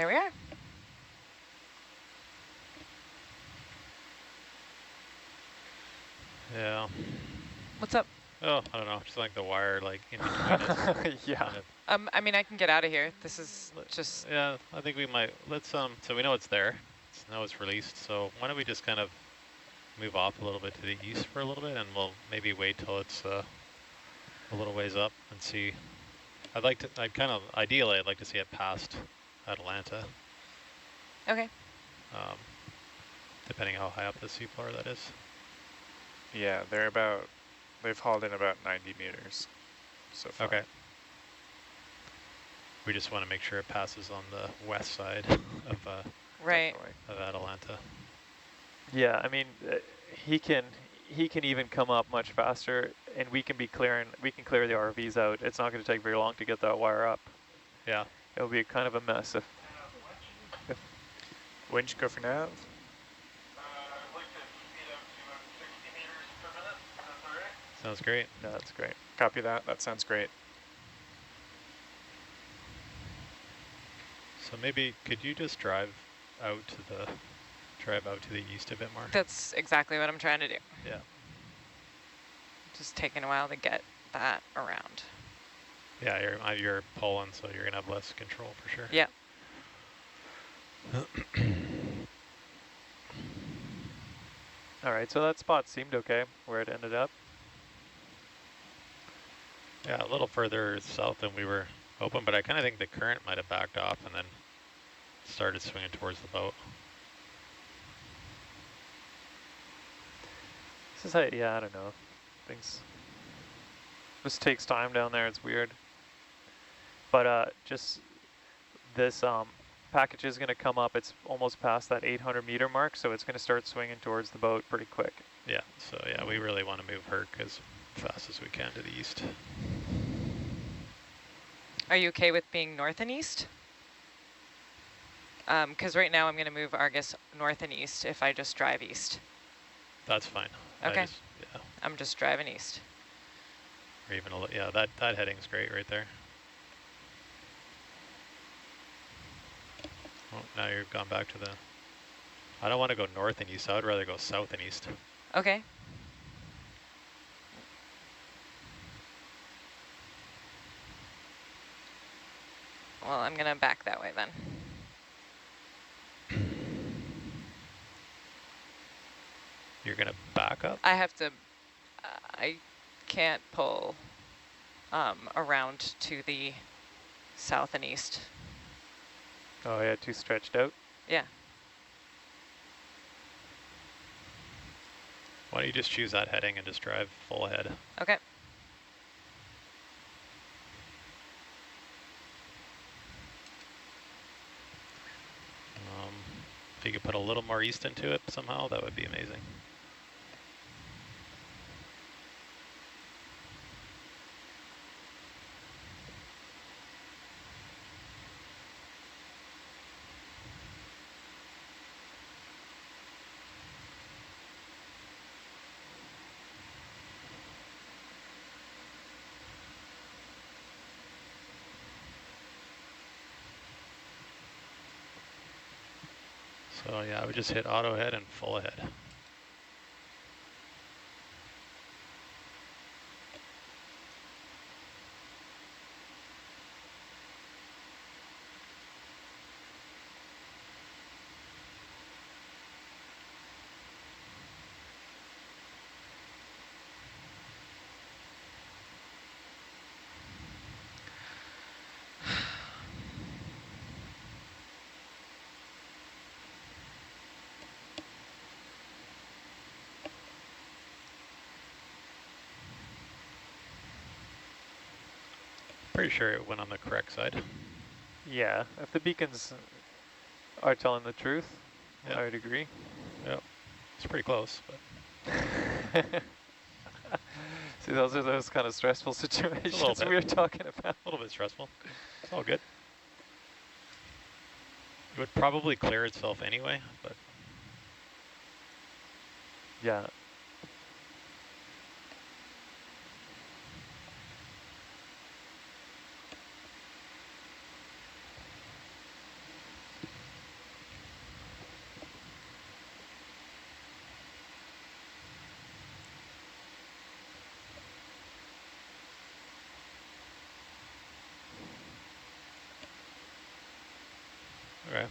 There we are. Yeah. What's up? Oh, I don't know. Just like the wire, like in between us. Yeah. Kind of, I mean, I can get out of here. This is just... yeah, I think we might. Let's so we know it's there. Now it's released. So why don't we just kind of move off a little bit to the east for a little bit, and we'll maybe wait till it's a little ways up and see. Ideally, I'd like to see it past Atalanta, Okay. depending how high up the seafloor that is. Yeah, they've hauled in about 90 meters so far. Okay. We just want to make sure it passes on the west side Right. Definitely. of Atalanta. Yeah, I mean, he can even come up much faster, and we can clear the RVs out. It's not going to take very long to get that wire up. Yeah. It'll be kind of a mess if Winch, go for nav. I'd like to speed up to about 60 meters per minute. Is that all right? Sounds great. no, that's great. Copy that. That sounds great. So maybe could you just drive out to the east a bit more? That's exactly what I'm trying to do. Yeah. Just taking a while to get that around. Yeah, you're pulling, so you're gonna have less control for sure. Yeah. All right, so that spot seemed okay where it ended up. Yeah, a little further south than we were hoping, but I kind of think the current might have backed off and then started swinging towards the boat. This is how, yeah, I don't know. Things just takes time down there. It's weird. But just this package is going to come up. It's almost past that 800 meter mark, so it's going to start swinging towards the boat pretty quick. Yeah, so yeah, we really want to move Herc as fast as we can to the east. Are you okay with being north and east? Because right now I'm going to move Argus north and east if I just drive east. That's fine. Okay. Yeah, I'm just driving east. or even yeah, that heading's great right there. Oh, now you've gone back to the. I don't want to go north and east. I would rather go south and east. Okay. Well, I'm going to back that way then. You're gonna back up? I have to, I can't pull around to the south and east. Oh yeah, too stretched out. Yeah. Why don't you just choose that heading and just drive full ahead? Okay. If you could put a little more east into it somehow, that would be amazing. So yeah, I would just hit auto head and full ahead. Pretty sure it went on the correct side. Yeah, if the beacons are telling the truth, Yep. I would agree. Yep, it's pretty close, but See, those are those kind of stressful situations bit. we were talking about. a little bit stressful. It's all good. It would probably clear itself anyway, but Yeah. Okay.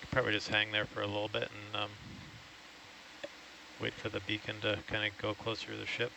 Could probably just hang there for a little bit and wait for the beacon to kind of go closer to the ship.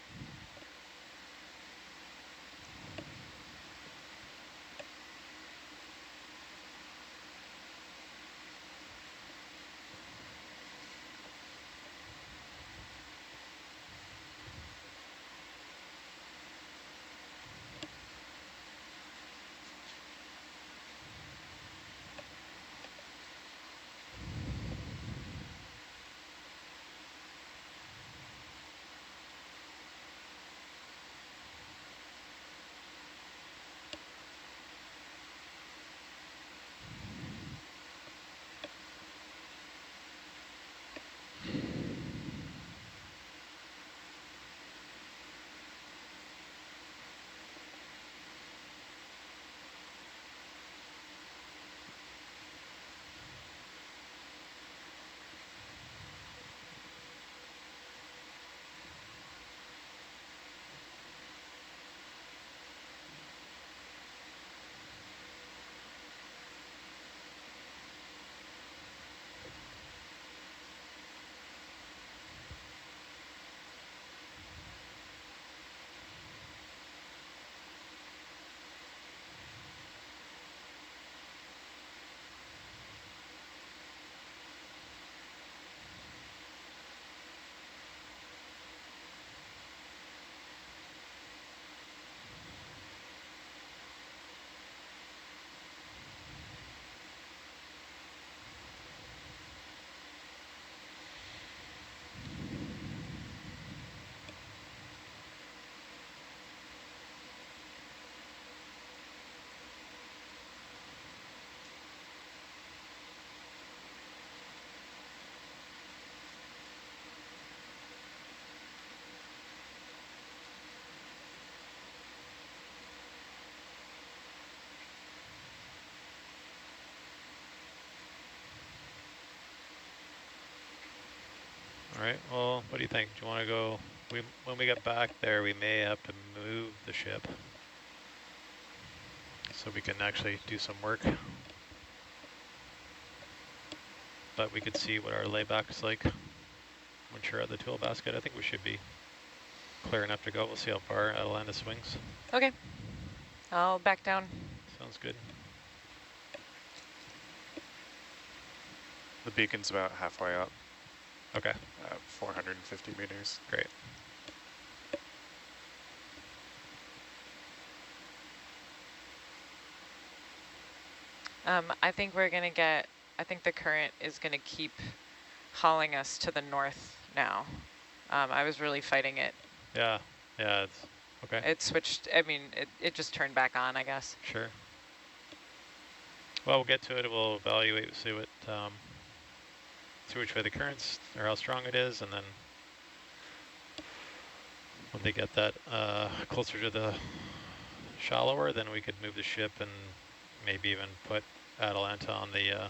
All right, well, what do you think? Do you want to go, when we get back there, we may have to move the ship so we can actually do some work. But we could see what our layback's like once you're at the tool basket. I think we should be clear enough to go. We'll see how far Atalanta swings. Okay, I'll back down. Sounds good. The beacon's about halfway up, Okay, 450 meters. great. I think we're gonna get, I think the current is gonna keep hauling us to the north now. I was really fighting it. Yeah, yeah, it's okay. It switched, I mean, it just turned back on, I guess. Sure. Well, we'll get to it. We'll evaluate, see what, see which way the currents or how strong it is, and then when they get that closer to the shallower, then we could move the ship and maybe even put Atalanta on the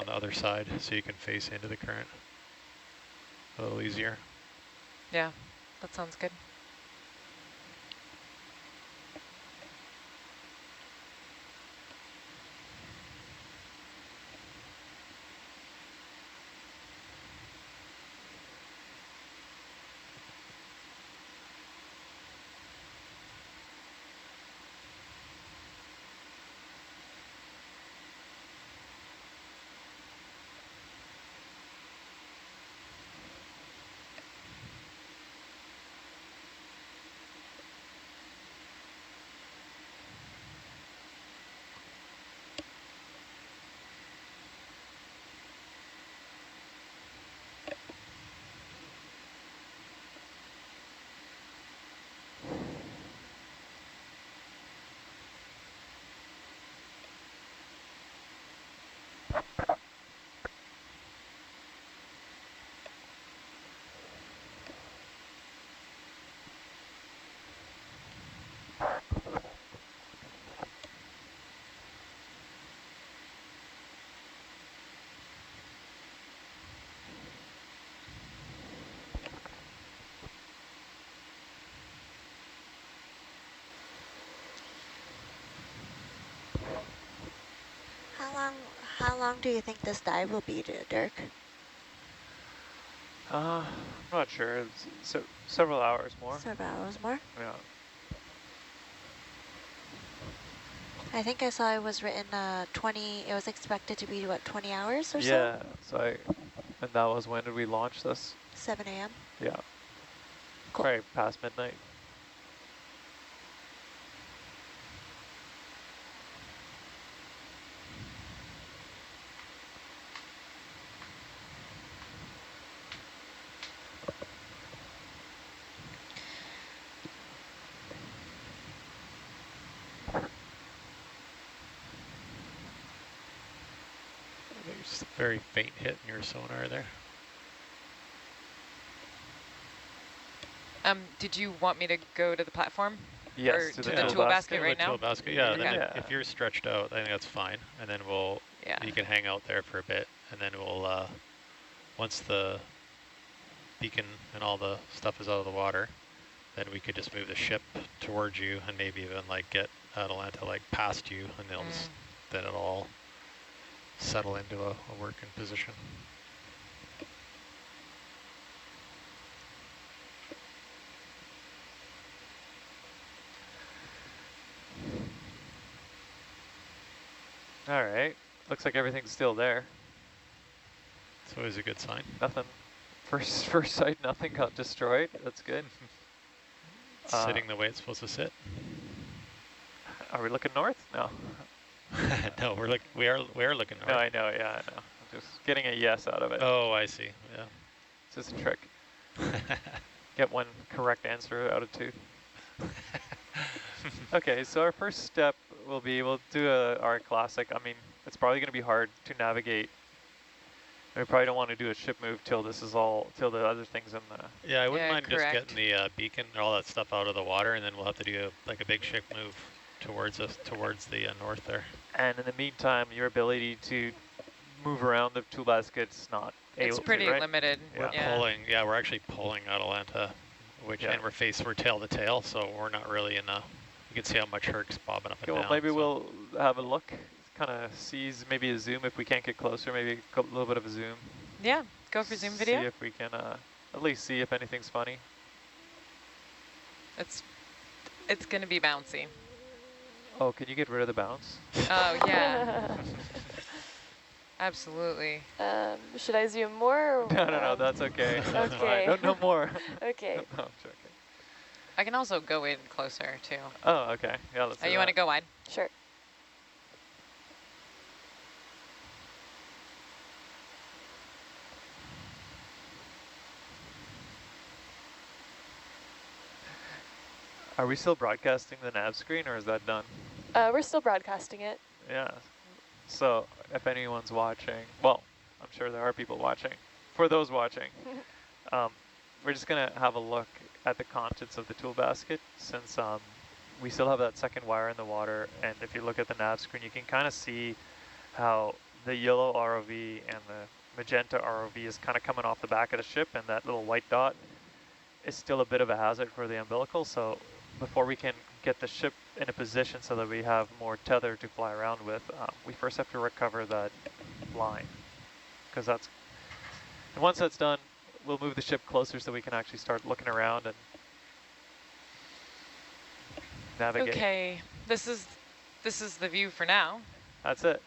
other side so you can face into the current a little easier. Yeah, that sounds good. How long do you think this dive will be, Dirk? I'm not sure. It's several hours more. Several hours more? Yeah. I think I saw it was written 20, it was expected to be, what, 20 hours or so? Yeah, and that was, when did we launch this? 7 a.m. Yeah. Cool. Probably past midnight. There's a very faint hit in your sonar there. Did you want me to go to the platform? Yes, or to to the the tool tool basket. basket right now? Tool basket, yeah. Then Yeah. if you're stretched out, I think that's fine. And then Yeah. you can hang out there for a bit, and then we'll, once the beacon and all the stuff is out of the water, then we could just move the ship towards you and maybe even like get Atalanta like past you, and then it'll all settle into a working position. All right. Looks like everything's still there. It's always a good sign. Nothing. First sight, nothing got destroyed. That's good. It's sitting the way it's supposed to sit. Are we looking north? No. No, we are looking north. No, I know. Yeah, I know. I'm just getting a yes out of it. Oh, I see. Yeah. It's just a trick. Get one correct answer out of 2. Okay, so our first step will be we'll do our classic. I mean, it's probably going to be hard to navigate. We probably don't want to do a ship move till the other things in the. Yeah, I wouldn't mind correct. just getting the beacon and all that stuff out of the water, and then we'll have to do like a big ship move towards the north there. And in the meantime, your ability to move around the tool basket's not able It's to, pretty right? limited. Yeah. We're actually pulling Atalanta, and we're tail to tail, so we're not really in a. You can see how much Herc's bobbing up and Okay, well, down. maybe we'll have a look, kind of seize maybe a zoom if we can't get closer, maybe a little bit of a zoom. Yeah, go for zoom video. See if we can at least see if anything's funny. It's going to be bouncy. Oh, can you get rid of the bounce? Oh, yeah. Absolutely. Should I zoom more? Or, No, that's okay. That's Okay. fine. No more. Okay. No, I'm joking. I can also go in closer, too. Oh, okay. Yeah, let's do You want to go wide? Sure. Are we still broadcasting the nav screen, or is that done? We're still broadcasting it. Yeah. So if anyone's watching, well, I'm sure there are people watching. For those watching, we're just going to have a look at the contents of the tool basket, since we still have that second wire in the water. And if you look at the nav screen, you can kind of see how the yellow ROV and the magenta ROV is kind of coming off the back of the ship, and that little white dot is still a bit of a hazard for the umbilical. So before we can get the ship in a position so that we have more tether to fly around with, we first have to recover that line, because and once that's done, we'll move the ship closer so we can actually start looking around and navigate. Okay, this is the view for now. That's it.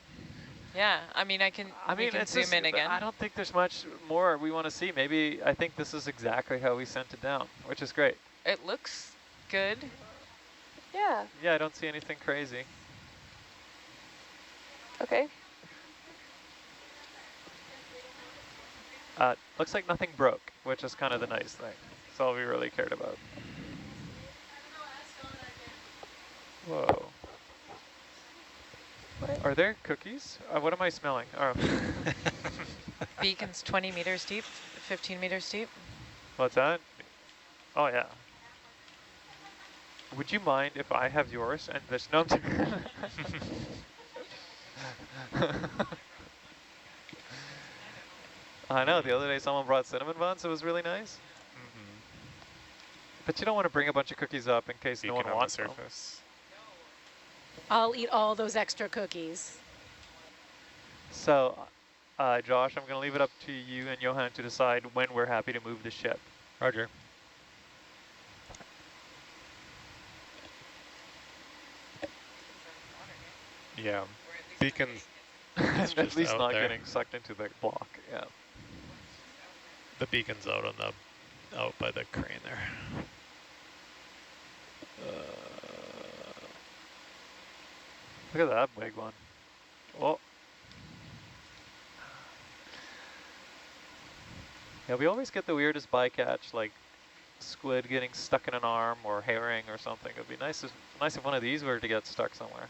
Yeah, I mean, we can zoom in again. I don't think there's much more we want to see. I think this is exactly how we sent it down, which is great. It looks good. Yeah. Yeah, I don't see anything crazy. Okay. Looks like nothing broke, which is kind of the nice thing. That's all we really cared about. Whoa. What? Are there cookies? What am I smelling? Oh. Beacon's 20 meters deep, 15 meters deep. What's that? Oh, yeah. Would you mind if I have yours and this? No, I know, the other day someone brought cinnamon buns. It was really nice. But you don't want to bring a bunch of cookies up in case no one wants them. I'll eat all those extra cookies. So, Josh, I'm going to leave it up to you and Johan to decide when we're happy to move the ship. Roger. Yeah. Beacons. It's At just least out not there. getting sucked into the block. Yeah. The beacon's out on the out by the crane there. Look at that big one. Oh. Yeah, we always get the weirdest bycatch, like squid getting stuck in an arm or herring or something. It'd be nice if one of these were to get stuck somewhere.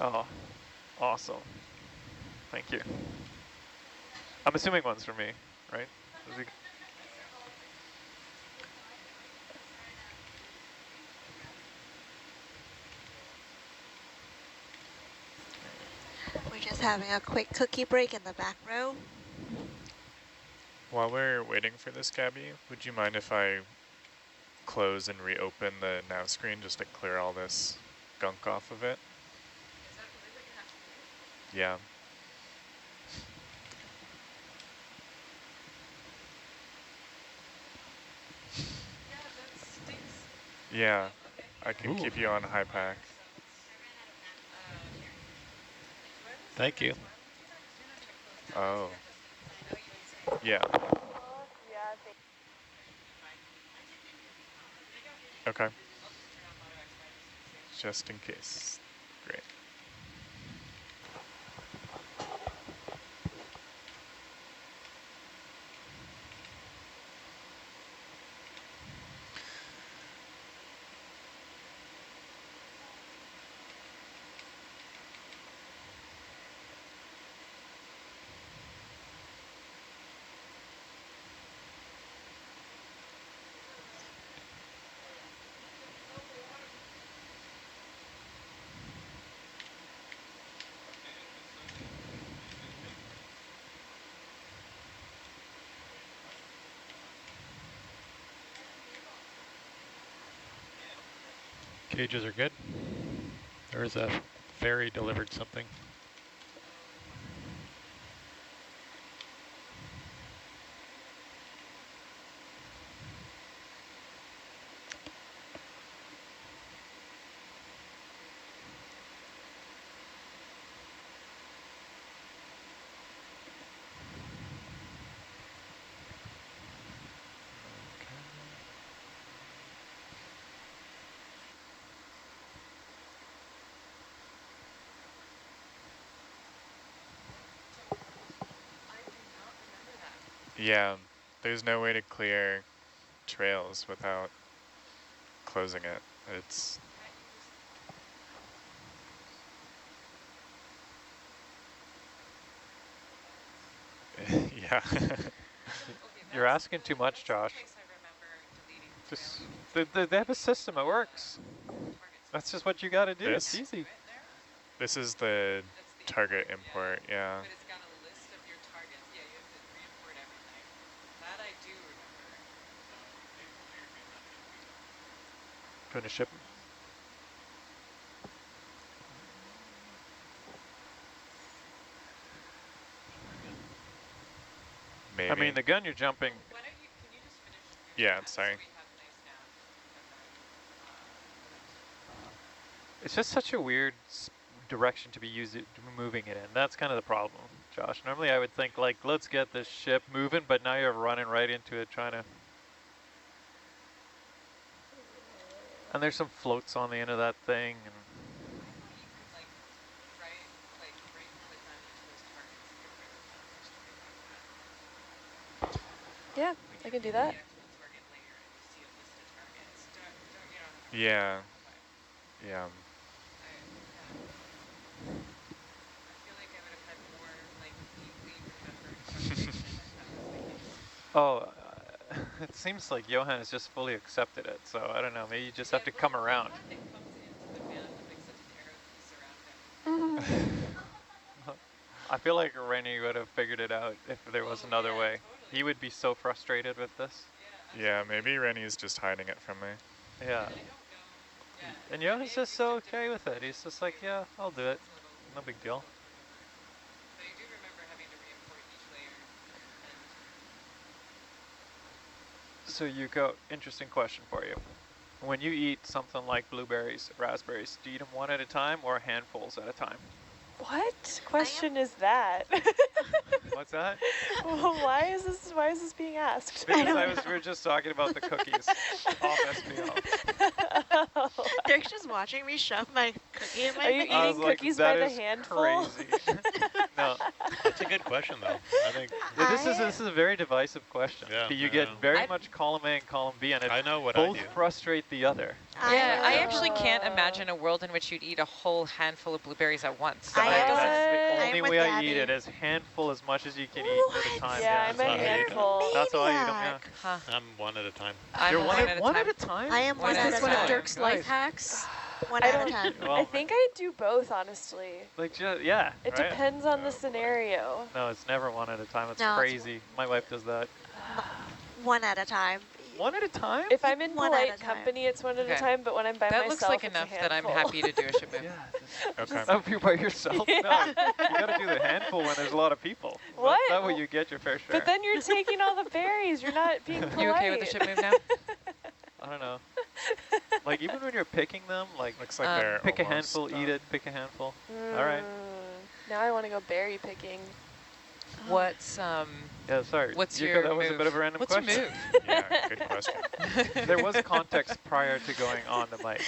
Oh, awesome. Thank you. I'm assuming one's for me, right? We're just having a quick cookie break in the back row. While we're waiting for this, Gabby, would you mind if I close and reopen the nav screen just to clear all this gunk off of it? Is that really what you have to do? Yeah. Yeah, that stinks. Yeah. Okay. I can Ooh. keep you on high pack. Thank you. Oh. Yeah. Yeah, Okay. Just in case. Great. Cages are good. There is a ferry delivered something. Yeah. There's no way to clear trails without closing it. It's... yeah. You're asking too much, Josh. Just they have a system. It works. That's just what you got to do. It's This? easy. This is the target import, yeah. But it's got a list of your targets. Yeah, you have to re-import everything. That I do remember. Going to ship. Maybe. I mean, the gun you're jumping. Why don't you, can you just finish your Yeah, chat sorry. so we have nice nav, and then, It's just such a weird direction to be moving it in. That's kind of the problem, Josh. Normally I would think like, let's get this ship moving, but now you're running right into it trying to. And there's some floats on the end of that thing. And I thought you could like right click on each of those targets and get rid of them or something like that. yeah, I can do that. The actual target layer and you see a list of targets. Don't you don't have to. Yeah. Okay. Yeah. I feel like I would have had more like deeply remembered frustration if that was the case. oh, it seems like Johan has just fully accepted it. So I don't know. Maybe you just have to come around. It comes into the van with like such an arrow piece around him. I feel like Rennie would have figured it out if there was another way. Totally. He would be so frustrated with this. Yeah, maybe Rennie's just hiding it from me. Yeah. I don't know Yeah. And Johan's just so okay with it. He's just like, yeah, I'll do it. It's a little No big deal. But I do remember having to re-import each layer. And So Yuko, interesting question for you. When you eat something like blueberries, raspberries, do you eat them one at a time or handfuls at a time? What question is that? What's that? Well, why is this being asked? Because we were just talking about the cookies off SPO. Oh. They're just watching me shove my cookie in my Are you face. I was eating like, cookies by that the is handful? crazy. No, That's a good question, though. I think yeah, this is a very divisive question. Yeah, You I get know. very I- much column A and column B, and it I know what I both do. frustrate the other. yeah, I I actually can't imagine a world in which you'd eat a whole handful of blueberries at once. I That am- doesn't- That's the I'm only with way I Gabby. eat it, is handful as much as you can eat at a time. Yeah, I'm That's a how I eat 'em. handful. That's how I eat 'em, yeah. Maniac. Huh. I'm one at a time. I'm You're one at a time. at a time? I am One one at at a a One of time. Dirk's Guys. life hacks. One I at a don't- time. Well, I think I do both, honestly. like, yeah. It right? depends on the scenario. No, it's never one at a time. It's No, it's crazy. My wife does that. One at a time. One at a time? If I'm in One at a polite time. company, it's one at Okay. a time, but when I'm by That myself, looks like it's enough a that I'm handful. happy to do a ship move. Yeah. Okay. Oh, if you're by yourself? Yeah. No, you gotta do the handful when there's a lot of people. What? That way you get your fair share. But then you're taking all the berries. You're not being polite. You okay with the ship move now? I don't know. Like, even when you're picking them, like, Looks like Um, they're pick a almost handful, eat done. it, pick a handful. All right. Now I want to go berry picking. What's Yeah, sorry. What's Yuko, your that was move? a bit of a random What's question. your move? Yeah, good question. There was context prior to going on the mic.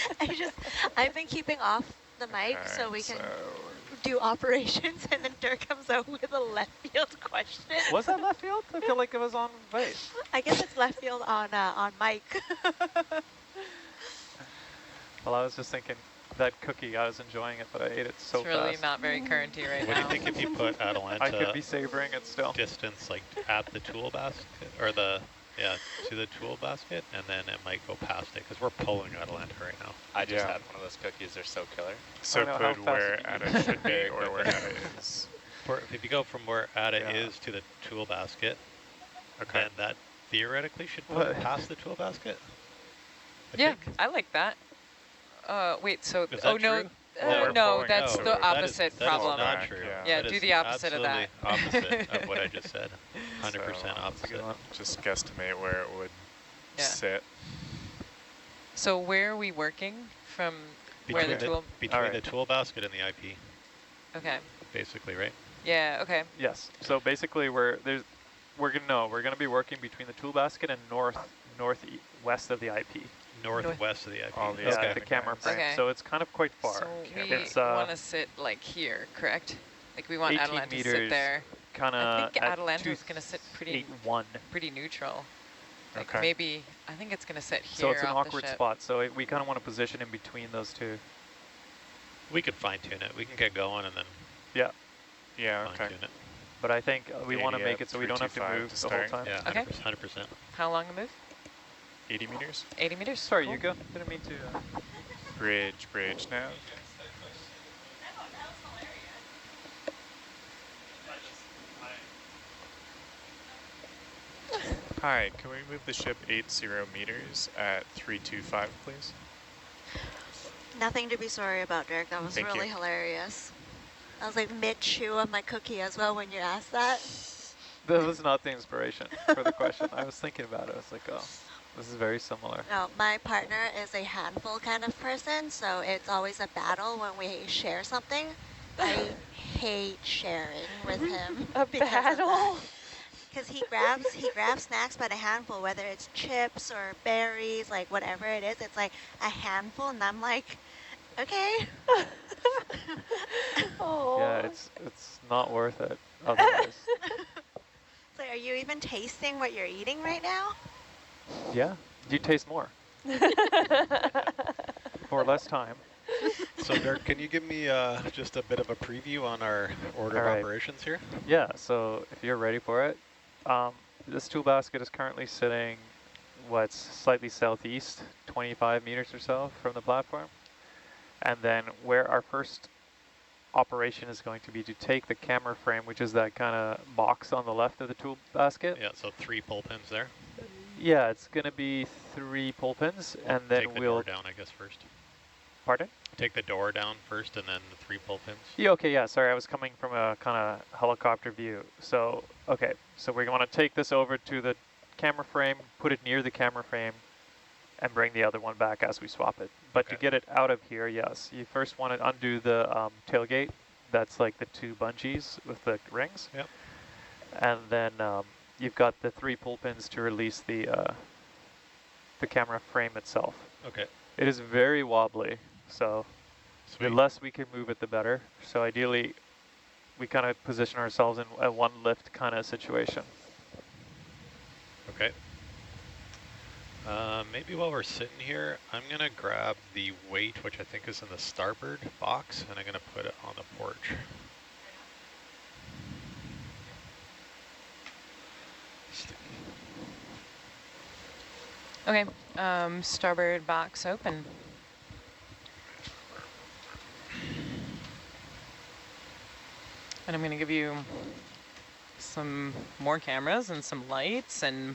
I've been keeping off the mic Okay, so we can so do operations, and then Dirk comes out with a left field question. Was that left field? I feel like it was on base. I guess it's left field on mic. Well, I was just thinking that cookie, I was enjoying it, but I ate it so It's really fast. not very currenty right What do now. you think if you put I could Atalanta be savoring it still. distance, like, at the tool basket, or to the tool basket, and then it might go past it, because we're pulling Atalanta right now. I just Yeah. had one of those cookies. They're so killer. So know, how put fast where did you Ada eat? should be or where Ada is. If you go from where Ada Yeah. is to the tool basket, Okay. then that theoretically should put What? past the tool basket. I Yeah, think. I like that. Wait, so Is oh that no, true? Well, we're no, pulling that's out, the so that is- opposite that is problem. not Back, true. yeah. Yeah, That do is the opposite of absolutely that. opposite of what I just said. 100% So, That's a good opposite. one. Just guesstimate where it would Yeah. sit. So where are we working from? Where Between, the tool? between Alright. the tool basket and the IP, Okay. basically, right? Yeah. Okay. Yes. So basically, we're gonna be working between the tool basket and northwest of the IP. Northwest of the IP. All these Yeah, Okay. the camera frame. Okay. So it's kind of quite far. So we It's want to sit like here, correct? Like we want 18 Atalanta to sit meters, there. kind I of think Atalanta's going to sit pretty 8-1. pretty neutral. Like Okay. maybe I think it's going to sit here. So it's an off awkward the ship. spot. So we kind of want to position in between those two. We could fine tune it. We can get going and then Yeah. Yeah, fine okay. tune it. But I think we want to 80 make at it so we don't have to 325 move to the whole start. time. Yeah, Okay. 100%. How long a move? 80 meters. 80 meters. Sorry, Cool. Yuko. Didn't mean to. Bridge now. Hi, can we move the ship 80 meters at 325, please? Nothing to be sorry about, Dirk. That was Thank really you. hilarious. I was like mid-chew of my cookie as well when you asked that. That was not the inspiration for the question. I was thinking about it. I was like, oh, this is very similar. No, my partner is a handful kind of person, so it's always a battle when we share something. I hate sharing with him. A because of that. battle? Because he grabs snacks by the handful, whether it's chips or berries, like whatever it is. It's like a handful, and I'm like, okay. Oh. Yeah, it's not worth it otherwise. It's like, are you even tasting what you're eating right now? Yeah, you taste more for less time. So Dirk, can you give me just a bit of a preview on our order All of right. operations here? Yeah, so if you're ready for it, this tool basket is currently sitting, what's slightly southeast, 25 meters or so from the platform. And then where our first operation is going to be to take the camera frame, which is that kind of box on the left of the tool basket. Yeah, so 3 pull pins there. Yeah, it's going to be 3 pull pins, and then Take the we'll door down, I guess, first. Pardon? Take the door down first and then the 3 pull pins. Yeah, okay, yeah, sorry, I was coming from a kind of helicopter view. So, okay, so we want to take this over to the camera frame, put it near the camera frame, and bring the other one back as we swap it. But to Okay. get it out of here, yes, you first want to undo the tailgate. That's like the 2 bungees with the rings. Yep. And then you've got the 3 pull pins to release the camera frame itself. Okay. It is very wobbly, so Sweet. the less we can move it, the better. So ideally, we kind of position ourselves in a 1 lift kind of situation. Okay. Maybe while we're sitting here, I'm going to grab the weight, which I think is in the starboard box, and I'm going to put it on the porch. Okay, starboard box open. And I'm gonna give you some more cameras and some lights and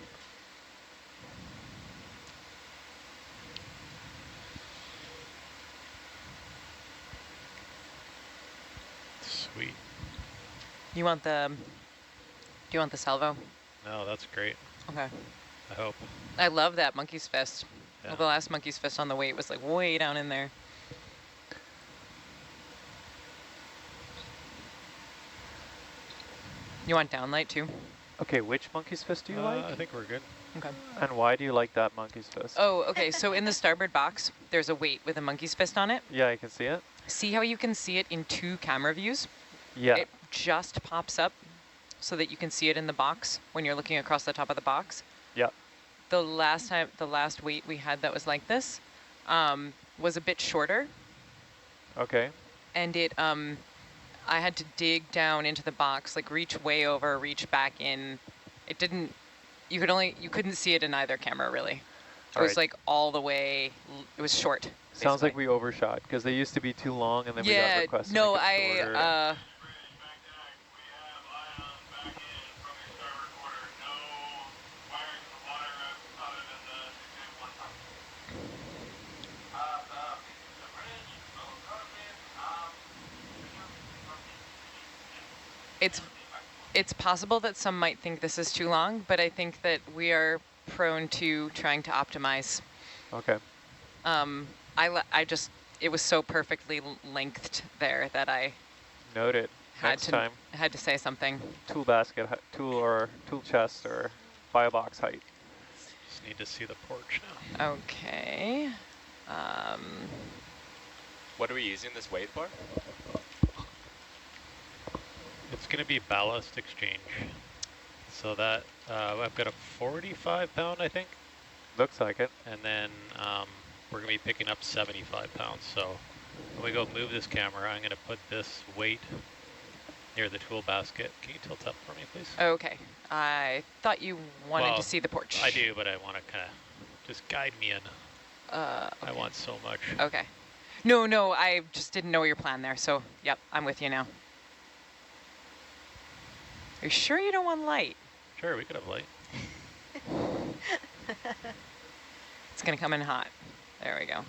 Sweet. you want the, do you want the salvo? No, that's great. Okay. I hope. I love that monkey's fist. Yeah. Well, the last monkey's fist on the weight was like way down in there. You want downlight too? Okay, which monkey's fist do you like? I think we're good. Okay. And why do you like that monkey's fist? Oh, okay, so in the starboard box, there's a weight with a monkey's fist on it. Yeah, I can see it. See how you can see it in 2 camera views? Yeah. It just pops up so that you can see it in the box when you're looking across the top of the box. Yeah. The last weight we had that was like this was a bit shorter, Okay. and it I had to dig down into the box, like reach way over, reach back in. It didn't, you couldn't see it in either camera really. It was like all the way, it was short. Sounds like basically. we overshot because they used to be too long and then we got Yeah, requests to no, make it shorter. Back deck, we have ions back in from your starboard quarter. No wiring to the water other than the example on top. The bridge, It's possible that some might think this is too long, but I think that we are prone to trying to optimize. Okay. It was so perfectly lengthed there that I Noted. had Next time, to say something. tool basket, tool chest or firebox height. Just need to see the porch now. Okay. What are we using this weight for? It's going to be ballast exchange. So that, I've got a 45 pound, I think. Looks like it. And then we're going to be picking up 75 pounds. So when we go move this camera, I'm going to put this weight near the tool basket. Can you tilt up for me, please? Okay. I thought you wanted Well, to see the porch. I do, but I want to kind of just guide me in. Okay. I want so much. Okay. No, I just didn't know your plan there. So, yep, I'm with you now. Are you sure you don't want light? Sure, we could have light. It's going to come in hot. There we go.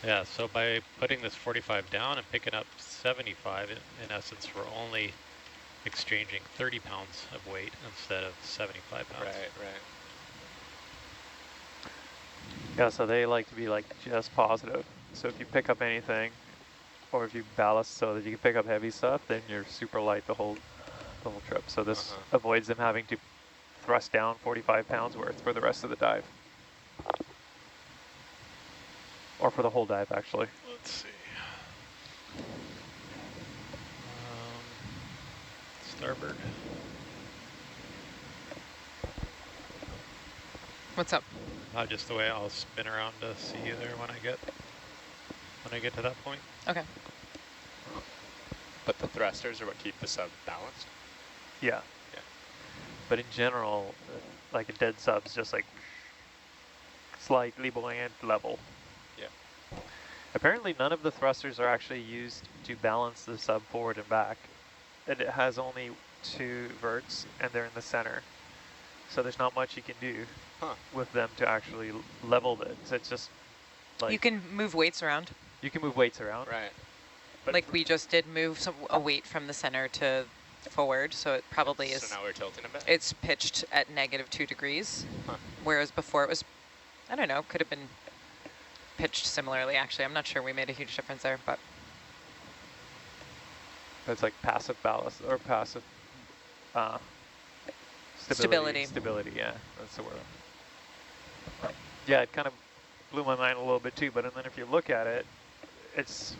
Yeah, so by putting this 45 down and picking up 75, in essence, we're only exchanging 30 pounds of weight instead of 75 pounds. Right. Yeah, so they like to be like just positive. So if you pick up anything, or if you ballast so that you can pick up heavy stuff, then you're super light the whole trip. So this avoids them having to thrust down 45 pounds worth for the rest of the dive. Or for the whole dive, actually. Let's see. Starboard. What's up? Just the way I'll spin around to see you there when I get to that point. Okay. But the thrusters are what keep the sub balanced? Yeah. Yeah. But in general, like a dead sub's just like slightly buoyant level. Yeah. Apparently none of the thrusters are actually used to balance the sub forward and back. and it has only 2 verts, and they're in the center. So there's not much you can do with them to actually level it. So it's just like You can move weights around. you can move weights around. Right. But Like we just did move a weight from the center to forward, so it probably So is. now we're tilting a bit? It's pitched at -2 degrees, whereas before it was, I don't know, could have been pitched similarly. Actually, I'm not sure we made a huge difference there, but it's like passive ballast or passive Stability. Stability, yeah, that's the word. Yeah, it kind of blew my mind a little bit too, but then if you look at it, it's,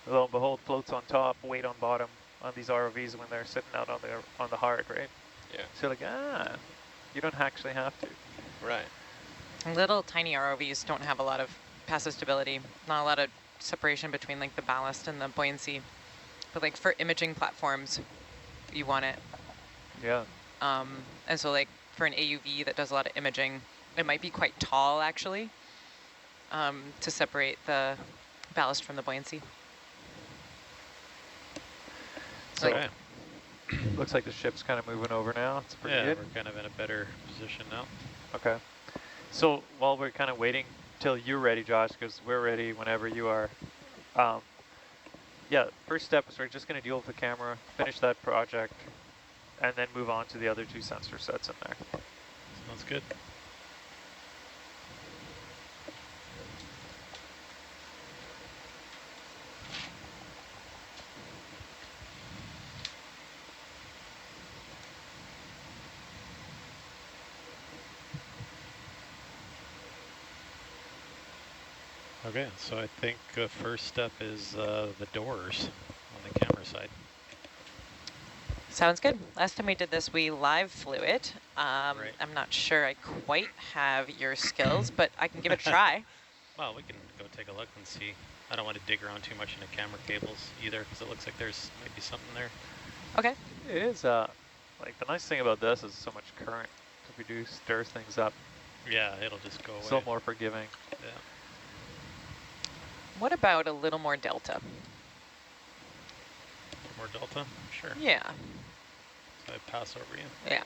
lo and behold, floats on top, weight on bottom on these ROVs when they're sitting out on the hard, right? Yeah. So like, you don't actually have to. Right. little tiny ROVs don't have a lot of passive stability, not a lot of separation between like the ballast and the buoyancy. But like for imaging platforms, you want it. Yeah. And so like for an AUV that does a lot of imaging, it might be quite tall actually, to separate the ballast from the buoyancy. So Okay. looks like the ship's kind of moving over now. It's pretty Yeah, good. we're kind of in a better position now. Okay. So while we're kind of waiting till you're ready, Josh, because we're ready whenever you are. Yeah, first step is we're just going to deal with the camera, finish that project, and then move on to the other 2 sensor sets in there. Sounds good. Okay, so I think first step is the doors on the camera side. Sounds good. Last time we did this, we live flew it. Right. I'm not sure I quite have your skills, but I can give it a try. Well, we can go take a look and see. I don't want to dig around too much into camera cables either, because it looks like there's maybe something there. Okay. It is, like the nice thing about this is so much current. If we do stir things up, Yeah, it'll just go away. it's a little more forgiving. Yeah. What about a little more delta? More delta? Sure. Yeah. So I pass over you. Yeah.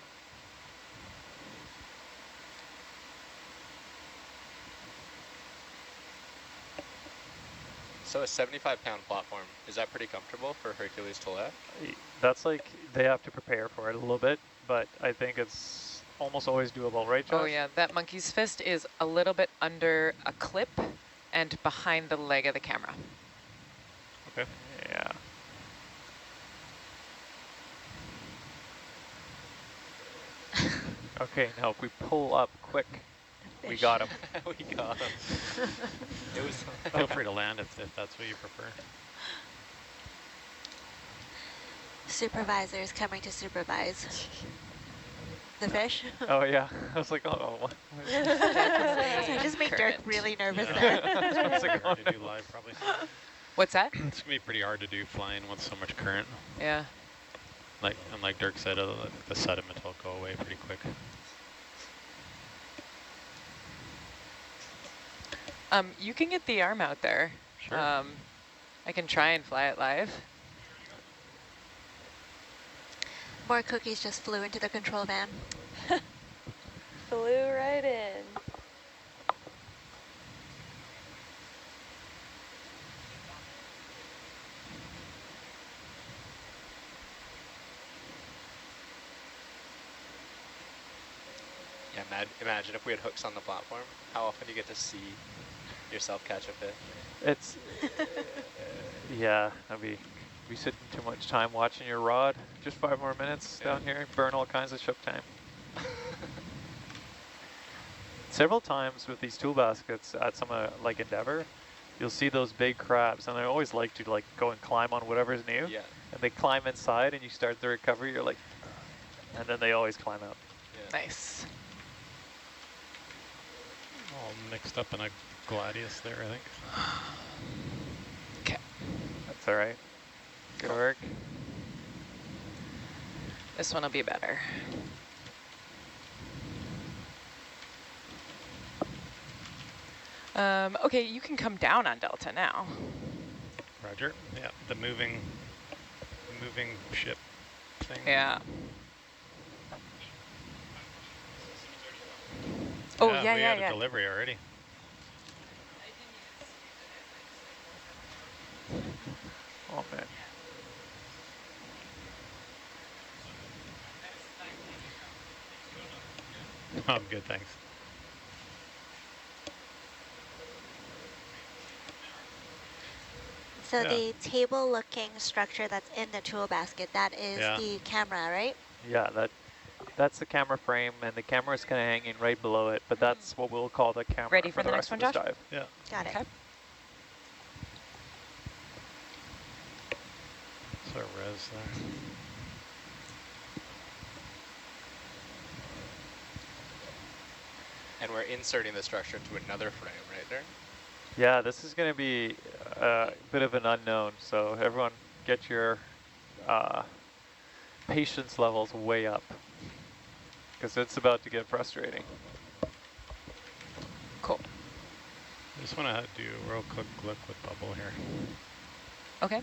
So a 75-pound platform, is that pretty comfortable for Hercules to lift? That's like, they have to prepare for it a little bit, but I think it's almost always doable, right, Josh? Oh yeah, that monkey's fist is a little bit under a clip and behind the leg of the camera. Okay. Yeah. Okay, now if we pull up quick, we got him. We got him. It was. Feel free to land if that's what you prefer. Supervisor is coming to supervise. The fish? Oh yeah, I was like, oh, what? So just make Dirk Current. really nervous Yeah. there. It's gonna be hard to do live probably. What's that? It's gonna be pretty hard to do flying with so much current. Yeah. Like Dirk said, the sediment will go away pretty quick. You can get the arm out there. Sure. I can try and fly it live. More cookies just flew into the control van. Flew right in. Yeah, imagine if we had hooks on the platform. How often do you get to see yourself catch a fish? It's, yeah, I'd be sitting too much time watching your rod. Just 5 more minutes down here, burn all kinds of ship time. Several times with these tool baskets at some like Endeavor, you'll see those big crabs, and I always like to like go and climb on whatever's new. Yeah. And they climb inside, and you start the recovery. You're like, and then they always climb up. Yeah. Nice. All mixed up in a gladius there, I think. Okay. That's all right. Good work. This one will be better. Okay, you can come down on Delta now. Roger. Yeah, the moving ship. thing. Yeah. Oh, we yeah, had a yeah. delivery already. Oh man. I'm good, thanks. So Yeah. the table-looking structure that's in the tool basket, that is Yeah. the camera, right? Yeah, that's the camera frame, and the camera is kind of hanging right below it, but that's what we'll call the camera Ready for for the the rest next of one, this Josh? dive. Yeah. Got it. Okay. So res there. And we're inserting the structure into another frame, right there? Yeah, this is going to be a bit of an unknown, so everyone get your patience levels way up, because it's about to get frustrating. Cool. I just want to do a real quick look with bubble here. Okay.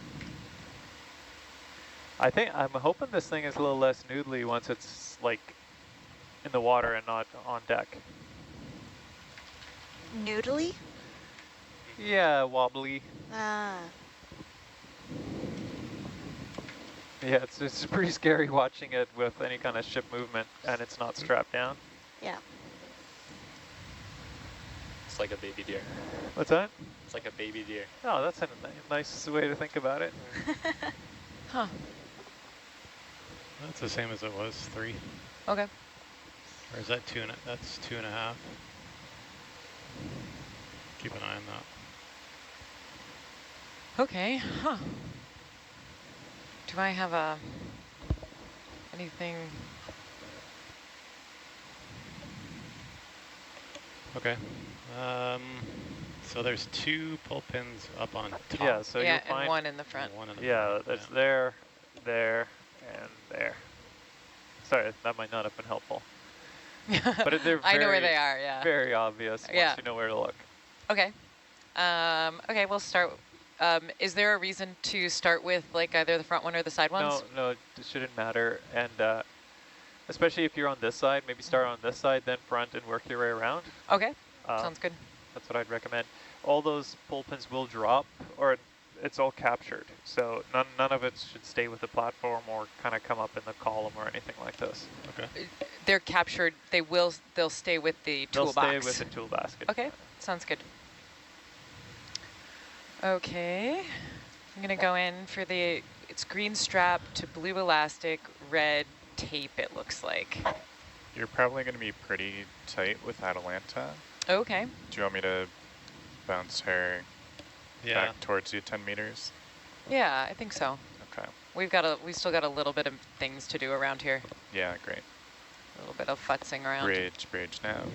I'm hoping this thing is a little less noodly once it's like in the water and not on deck. Noodly? Yeah, wobbly. Ah. Yeah, it's pretty scary watching it with any kind of ship movement and it's not strapped down. Yeah. It's like a baby deer. What's that? It's like a baby deer. Oh, that's a nice way to think about it. Huh. That's the same as it was, 3. Okay. Or is that that's 2.5? Keep an eye on that. Okay. Huh. Do I have anything? Okay. So there's 2 pull pins up on top. Yeah, so yeah, you'll find and one in the front. One in the yeah, front, that's there, and there. Sorry, that might not have been helpful. But they're I know where very, they are, yeah. very obvious once Yeah. you know where to look. Okay. Okay, we'll start. Is there a reason to start with like either the front one or the side ones? No, it shouldn't matter. And especially if you're on this side, maybe start on this side, then front, and work your way around. Okay, sounds good. That's what I'd recommend. All those pull pins will drop, or it's all captured. So none of it should stay with the platform or kind of come up in the column or anything like this. Okay. They're captured. They'll stay with the toolbox. They'll stay with the tool basket. Okay, sounds good. Okay, I'm gonna go in for it's green strap to blue elastic, red tape it looks like. You're probably going to be pretty tight with Atalanta. Okay. Do you want me to bounce her Yeah. back towards you 10 meters? Yeah, I think so. Okay. We still got a little bit of things to do around here. Yeah, great. A little bit of futzing around. Bridge nav.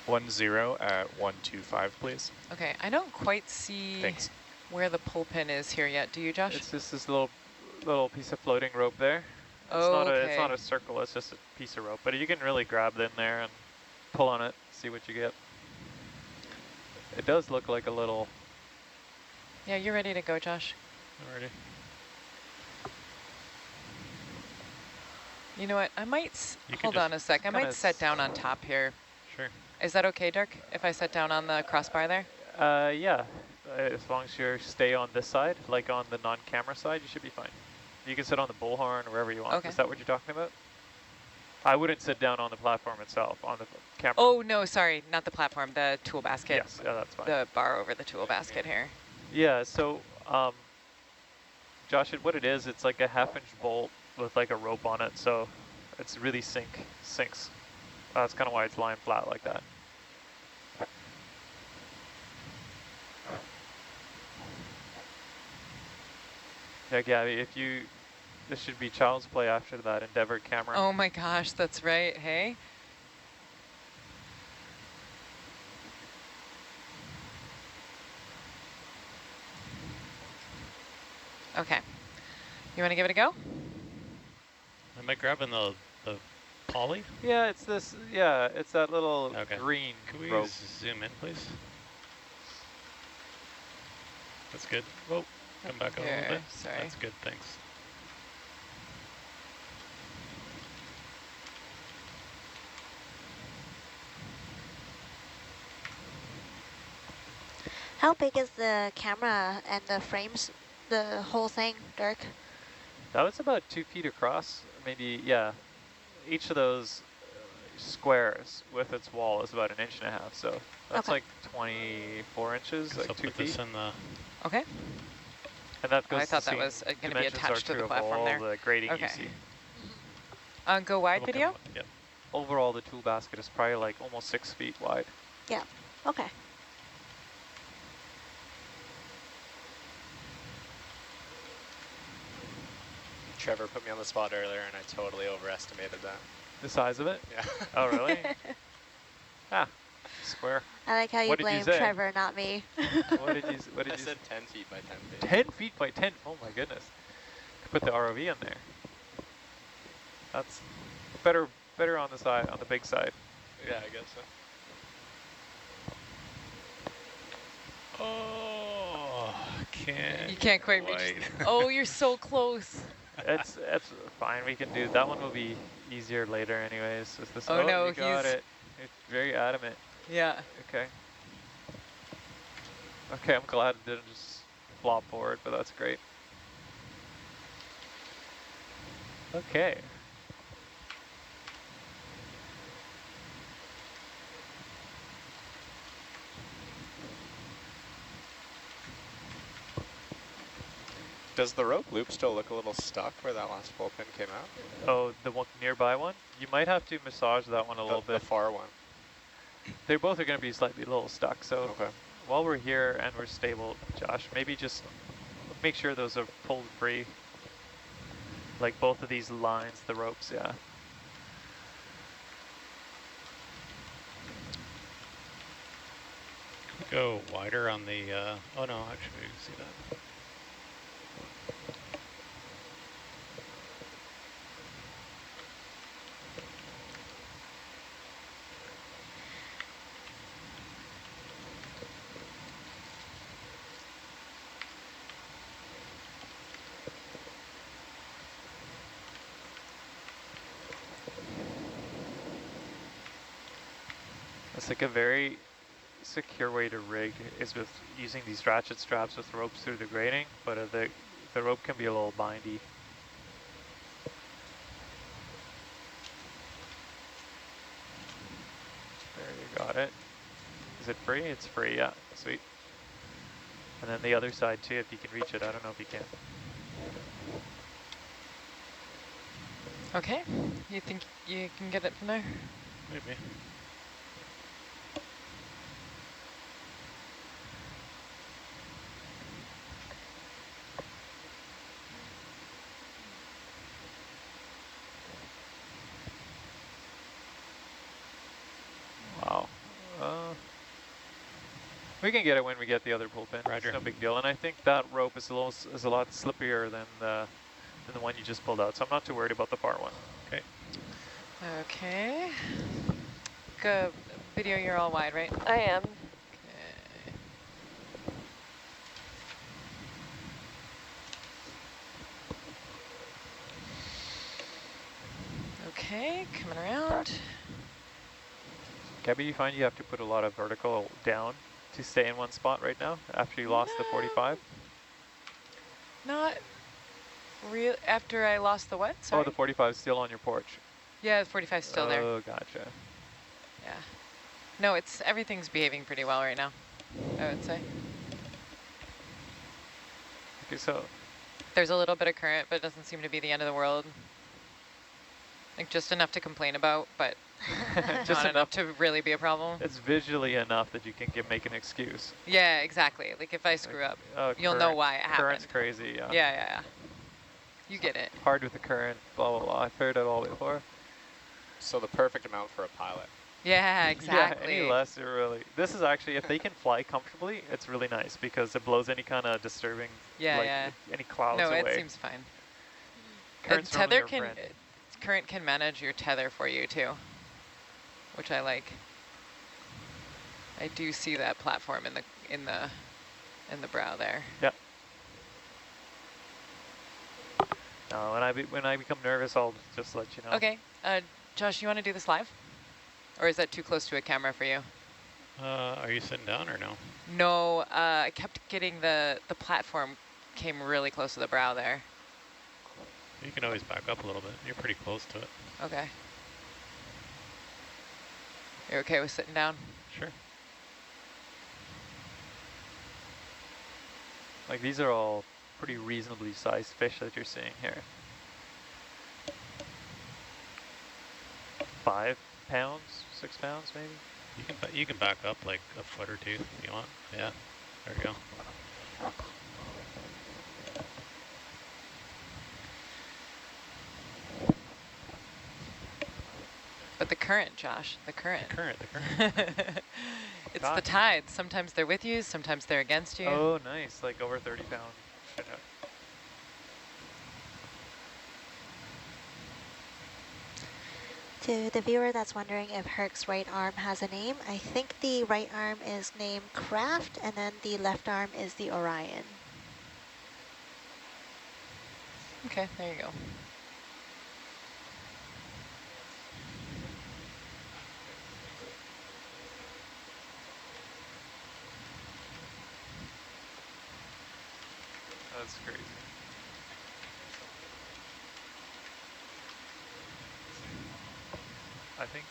One zero at 125, please. Okay, I don't quite see Thanks. where the pull pin is here yet. Do you, Josh? It's just this little piece of floating rope there. It's Okay. not a circle, it's just a piece of rope. But you can really grab in there and pull on it, see what you get. It does look like a little... Yeah, you're ready to go, Josh. Already. You know what? I might You could hold just on a sec. I might set down on top here. Sure. Is that okay, Dirk? If I set down on the crossbar there? Yeah, as long as you stay on this side, like on the non-camera side, you should be fine. You can sit on the bullhorn or wherever you want. Okay. Is that what you're talking about? I wouldn't sit down on the platform itself, on the camera. Oh, no, sorry. Not the platform, the tool basket. Yes, yeah, that's fine. The bar over the tool basket here. Yeah, so, Josh, what it is, it's like a 1/2-inch bolt with like a rope on it, so it's really sinks. That's kind of why it's lying flat like that. Yeah, Gabby, this should be child's play after that Endeavour camera. Oh my gosh, that's right. Hey? Okay. You want to give it a go? Am I grabbing the poly? Yeah, it's that little Okay. green Can we rope. zoom in, please? That's good. Whoa, come back a little Here, bit. sorry. That's good, thanks. How big is the camera and the frames, the whole thing, Dirk? That was about 2 feet across, maybe, yeah. Each of those squares with its wall is about 1.5 inches, so that's Okay. like 24 inches, Guess like I'll 2 put this feet. in the. Okay. And that Oh, I goes thought to that see was going to be dimensions are attached to the true of platform all there. the grading Okay. you see. Go wide It'll video? come- Yep. Overall, the tool basket is probably like almost 6 feet wide. Yeah. Okay. Trevor put me on the spot earlier, and I totally overestimated that. The size of it? Yeah. Oh, really? Ah, square. I like how you What did you blame say? Trevor, not me. What did you I say? said 10 feet by 10 feet. 10 feet by 10. Oh my goodness. Put the ROV in there. That's better on the side, on the big side. Yeah, I guess so. Oh, can't. You can't quite reach. Wait. Oh, you're so close. It's fine. We can do that one. Will be easier later, anyways. It's this. Oh, no, you got he's- it. It's very adamant. Yeah. Okay. Okay, I'm glad it didn't just flop forward, but that's great. Okay. Does the rope loop still look a little stuck where that last pull pin came out? Oh, the one nearby one? You might have to massage that one a little The bit. far one. They both are going to be slightly a little stuck, so Okay. while we're here and we're stable, Josh, maybe just make sure those are pulled free. Like both of these lines, the ropes, yeah. Go wider on the. Oh no, actually, you see that. It's like a very secure way to rig is with using these ratchet straps with ropes through the grating, but the rope can be a little bindy. There, you got it. Is it free? It's free, yeah, sweet. And then the other side too, if you can reach it. I don't know if you can. Okay. You think you can get it from there? Maybe. Wow. We can get it when we get the other pull pin. Roger. It's no big deal. And I think that rope is a lot slipperier than the one you just pulled out. So I'm not too worried about the far one. Okay. Okay. Go video, you're all wide, right? I am. Okay. Okay, coming around. Gabby, you find you have to put a lot of vertical down to stay in one spot right now after you lost the 45? Not real. After I lost the what? Sorry. Oh, the 45 is still on your porch. Yeah, the 45 is still there. Oh, gotcha. Yeah. No, everything's behaving pretty well right now, I would say. Okay, so There's a little bit of current, but it doesn't seem to be the end of the world. Like just enough to complain about, but just not enough to really be a problem. it's visually enough that you can make an excuse. Yeah, exactly. Like if I screw up, Oh, you'll know why it Current's happened. crazy, yeah. Yeah. You get it. Hard with the current, blah, blah, blah. I've heard it all before. So the perfect amount for a pilot. Yeah, exactly. Yeah, any less, it really. This is actually, if they can fly comfortably, it's really nice because it blows any kind of disturbing, any clouds no, away. it seems fine. And Current's normally tether your can, friend. current can manage your tether for you too, which I like. I do see that platform in the in the brow there. Yep. No, when I become nervous, I'll just let you know. Okay, Josh, you want to do this live? Or is that too close to a camera for you? Are you sitting down or no? No, I kept getting the platform came really close to the brow there. You can always back up a little bit. You're pretty close to it. Okay. You're okay with sitting down? Sure. Like these are all pretty reasonably sized fish that you're seeing here. 5 pounds, 6 pounds maybe? You can back up like a foot or two if you want. Yeah, there we go. But the current, Josh, the current. The current. It's the tides. Sometimes they're with you, sometimes they're against you. Oh, nice, like over 30 pound. To the viewer that's wondering if Herc's right arm has a name, I think the right arm is named Craft, and then the left arm is the Orion. Okay, there you go. That's crazy. I think.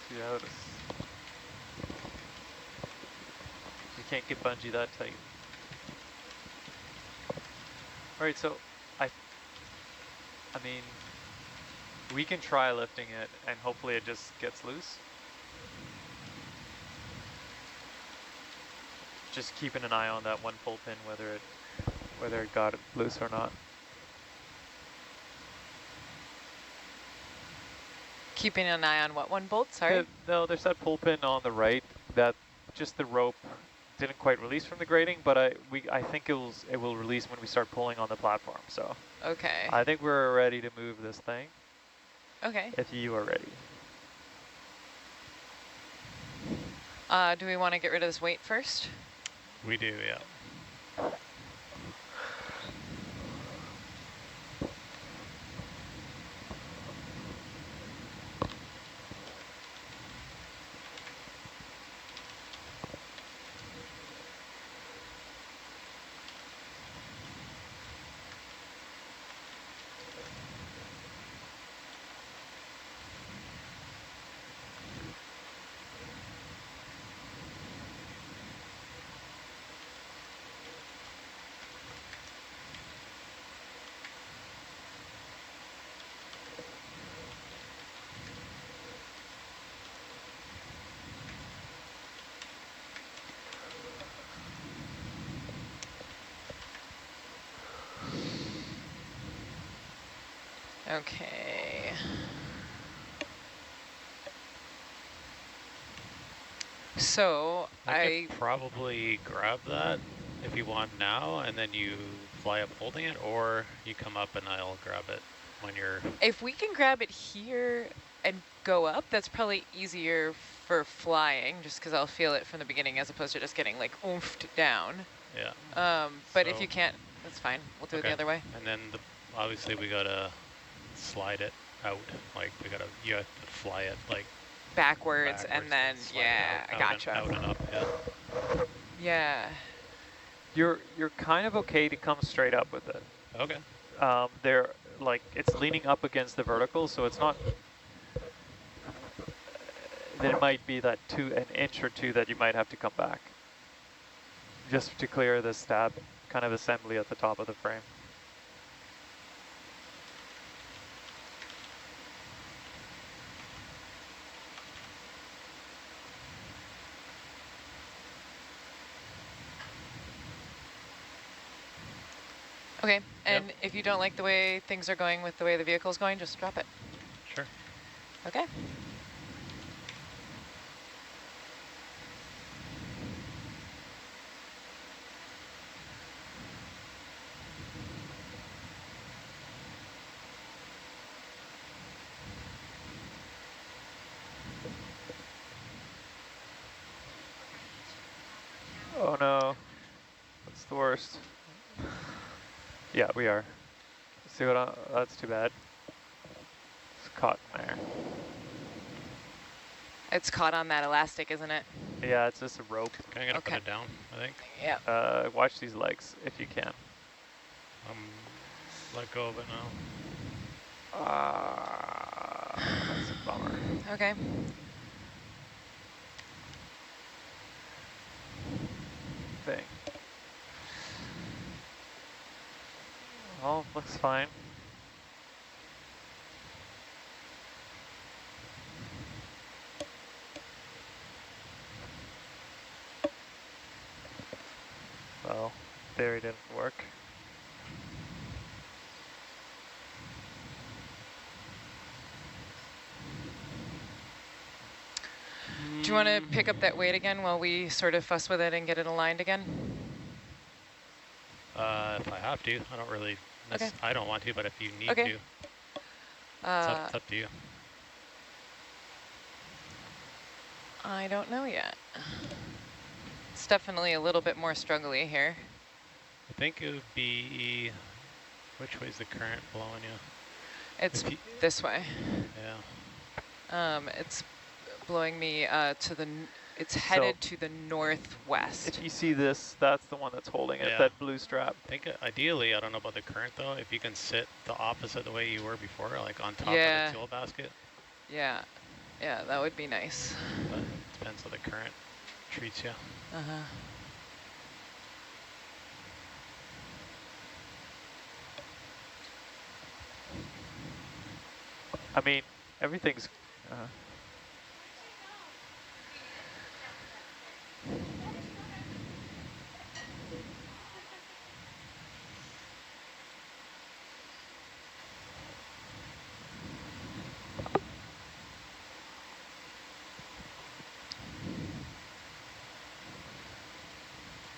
See how this. You can't get bungee that tight. All right, so I mean, we can try lifting it and hopefully it just gets loose. Just keeping an eye on that one pull pin, whether it got it loose or not. Keeping an eye on what one bolt, sorry? No, there's that pull pin on the right that just the rope didn't quite release from the grating, but I think it will release when we start pulling on the platform. So Okay. I think we're ready to move this thing. Okay. If you are ready. Do we want to get rid of this weight first? We do, yeah. Okay. So I could probably grab that if you want now, and then you fly up holding it, or you come up and I'll grab it when you're... If we can grab it here and go up, that's probably easier for flying, just because I'll feel it from the beginning as opposed to just getting like oomphed down. Yeah. But if you can't, that's fine. We'll do it the other way. And then obviously we gotta slide it out. Like you have to fly it like backwards and then yeah, I gotcha. Out and up, yeah. Yeah. You're kind of okay to come straight up with it. Okay. They're like it's leaning up against the vertical, so it's not. There might be that an inch or two that you might have to come back, just to clear the stab kind of assembly at the top of the frame. Okay, and if you don't like the way things are going with the way the vehicle's going, just drop it. Sure. Okay. Oh no, that's the worst. Yeah, we are. See what? That's too bad. It's caught in there. It's caught on that elastic, isn't it? Yeah, it's just a rope. Okay, I'm gonna put Okay. it down, I think. Yeah. Watch these legs if you can. Let go of it now. That's a bummer. Okay. Thing. Oh, looks fine. Well, theory didn't work. Do you want to pick up that weight again while we sort of fuss with it and get it aligned again? If I have to, I don't really. Okay. I don't want to, but if you need Okay. to, it's up to you. I don't know yet. It's definitely a little bit more struggly here. I think it would be. Which way's the current blowing you? It's this way. Yeah. It's blowing me to the. It's headed to the northwest. If you see this, that's the one that's holding it, Yeah. that blue strap. I think ideally, I don't know about the current though, if you can sit the opposite the way you were before, like on top of the tool basket. Yeah. Yeah, that would be nice. But it depends how the current treats you. Uh-huh. I mean, everything's...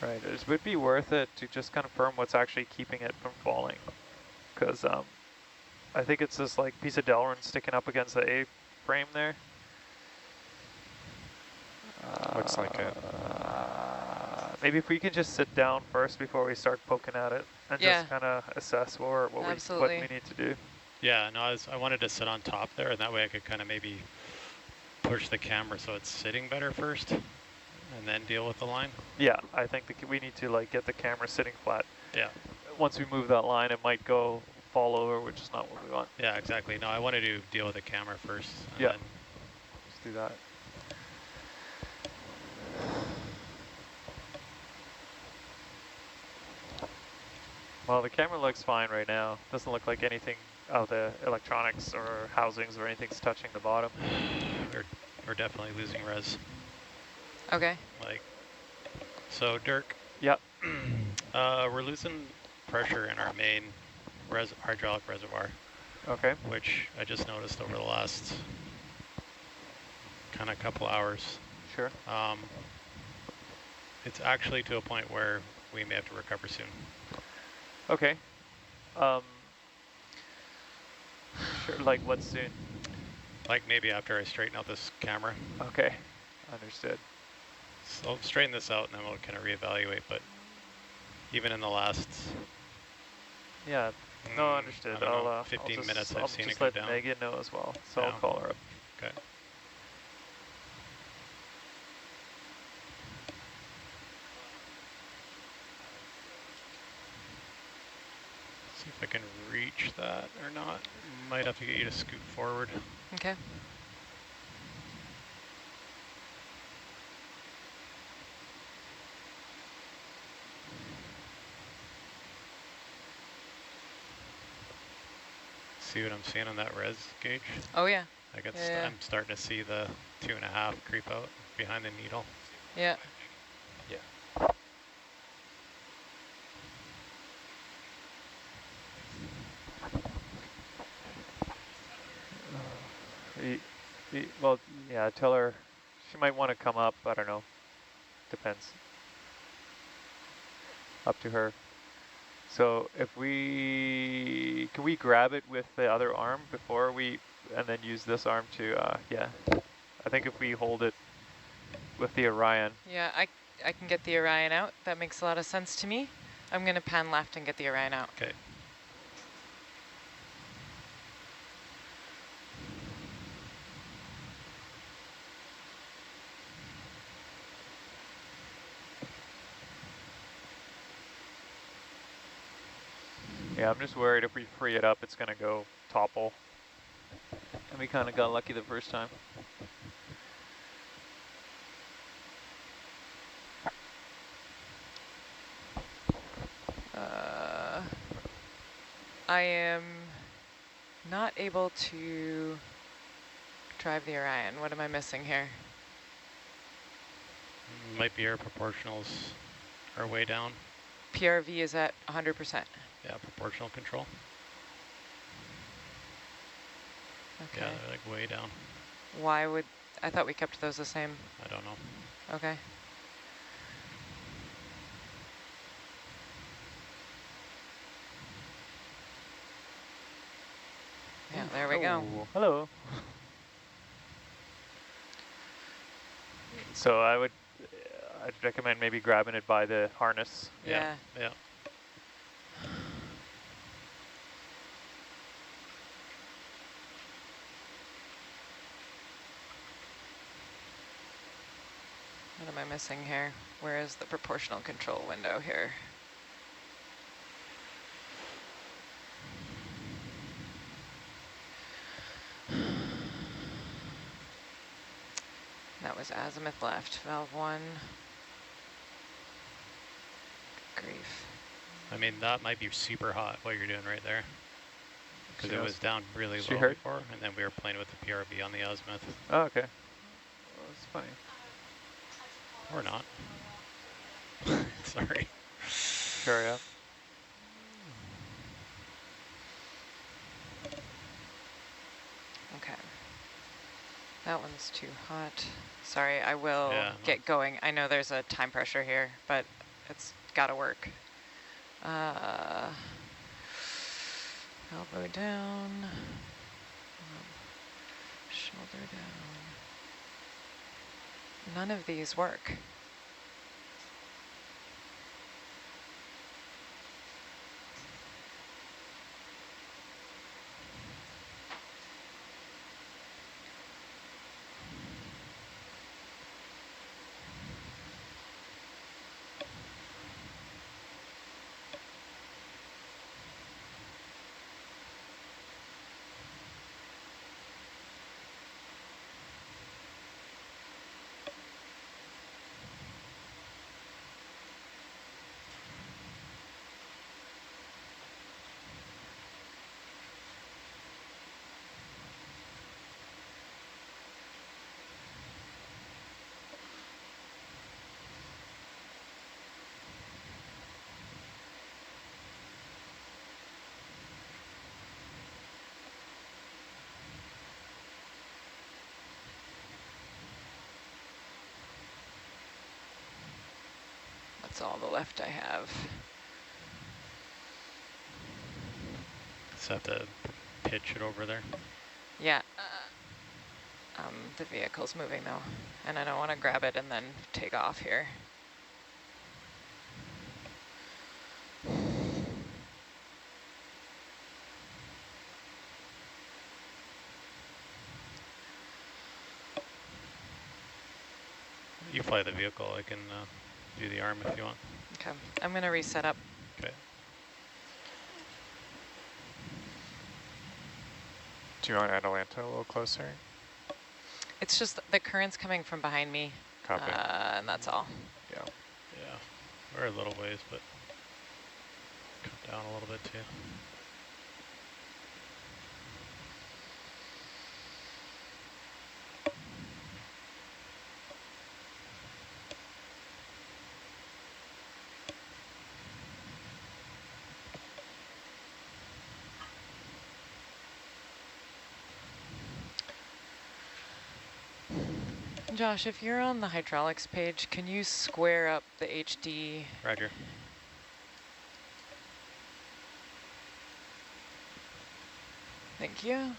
Right, it would be worth it to just confirm what's actually keeping it from falling. Because I think it's this like piece of Delrin sticking up against the A-frame there. Looks like it. Maybe if we can just sit down first before we start poking at it and just kind of assess what we need to do. Yeah, no, I wanted to sit on top there, and that way I could kind of maybe push the camera so it's sitting better first, and then deal with the line. Yeah, I think we need to like get the camera sitting flat. Yeah. Once we move that line, it might fall over, which is not what we want. Yeah, exactly. No, I wanted to deal with the camera first. And Yeah. then Let's do that. Well, the camera looks fine right now. Doesn't look like anything of the electronics or housings or anything's touching the bottom. We're definitely losing res. Okay. Like, so Dirk. Yep. We're losing pressure in our main hydraulic reservoir. Okay. Which I just noticed over the last kind of couple hours. Sure. It's actually to a point where we may have to recover soon. Okay. Sure. Like what soon? Like maybe after I straighten out this camera. Okay. Understood. So I'll straighten this out and then we'll kind of reevaluate, but even in the last... Yeah. No, understood. I'll 15 minutes I'll I've seen it just go let down. Megan know as well, so Yeah. I'll call her up. Okay. See if I can reach that or not. Might have to get you to scoot forward. Okay. See what I'm seeing on that res gauge? Oh, yeah. I guess Yeah. I'm starting to see the 2.5 creep out behind the needle. Yeah. Yeah. Well, yeah, tell her she might want to come up. I don't know. Depends. Up to her. So if can we grab it with the other arm before and then use this arm to, yeah. I think if we hold it with the Orion. Yeah, I can get the Orion out. That makes a lot of sense to me. I'm going to pan left and get the Orion out. Okay. Yeah, I'm just worried if we free it up, it's going to go topple. And we kind of got lucky the first time. I am not able to drive the Orion. What am I missing here? Might be our proportionals are way down. PRV is at 100%. Yeah, proportional control. Okay. Yeah, they're like way down. Why would, I thought we kept those the same. I don't know. Okay. Yeah, there we go. Oh, hello. So I'd recommend maybe grabbing it by the harness. Yeah. Yeah. What am I missing here? Where is the proportional control window here? That was azimuth left, valve 1. Grief. I mean, that might be super hot what you're doing right there. Because it was down really She low hurt? before, and then we were playing with the PRV on the azimuth. Oh, okay. Well, that's funny. Or not. Sorry. Sure, yeah. Okay. That one's too hot. Sorry, I will Yeah, get going. I know there's a time pressure here, but it's gotta work. Elbow down. Shoulder down. None of these work. That's all the left I have. Just have to pitch it over there. Yeah. The vehicle's moving though, and I don't want to grab it and then take off here. You fly the vehicle, I can do the arm if you want. Okay, I'm gonna reset up. Okay. Do you want Atalanta a little closer? It's just the current's coming from behind me, Copy. and that's all. Yeah. Yeah, we're a little ways, but come down a little bit too. Josh, if you're on the hydraulics page, can you square up the HD? Roger. Thank you.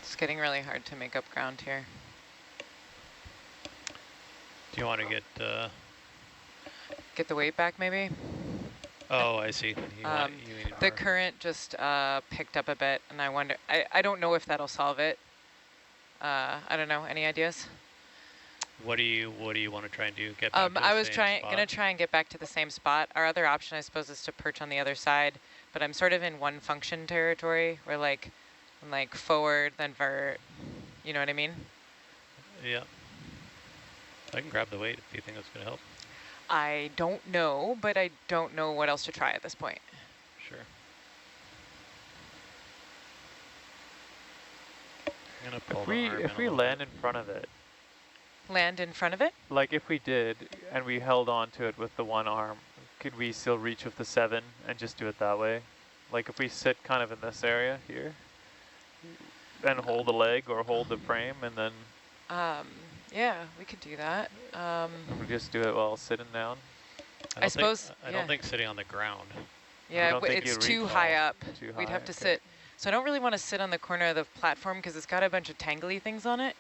It's getting really hard to make up ground here. Do you want to get, Get the weight back maybe? oh, I see. You need The more. current just picked up a bit, and I wonder, I don't know if that'll solve it. I don't know, any ideas? What do you want to try and do? Get back to the I was same spot? gonna try and get back to the same spot. Our other option, I suppose, is to perch on the other side, but I'm sort of in one function territory where like, I'm like forward, then vert, you know what I mean? Yeah. I can grab the weight if you think that's going to help. I don't know, but I don't know what else to try at this point. Sure. I'm going to pull the arm If in a we little land bit. in front of it, Land in front of it? like if we did and we held on to it with the one arm, could we still reach with the 7 and just do it that way? Like if we sit kind of in this area here and hold the leg or hold the frame and then Yeah, we could do that. we just do it while sitting down. I suppose, I don't think sitting on the ground. Yeah, don't think it's you too reach high all up. too We'd high, have to okay. sit. So I don't really want to sit on the corner of the platform because it's got a bunch of tangly things on it.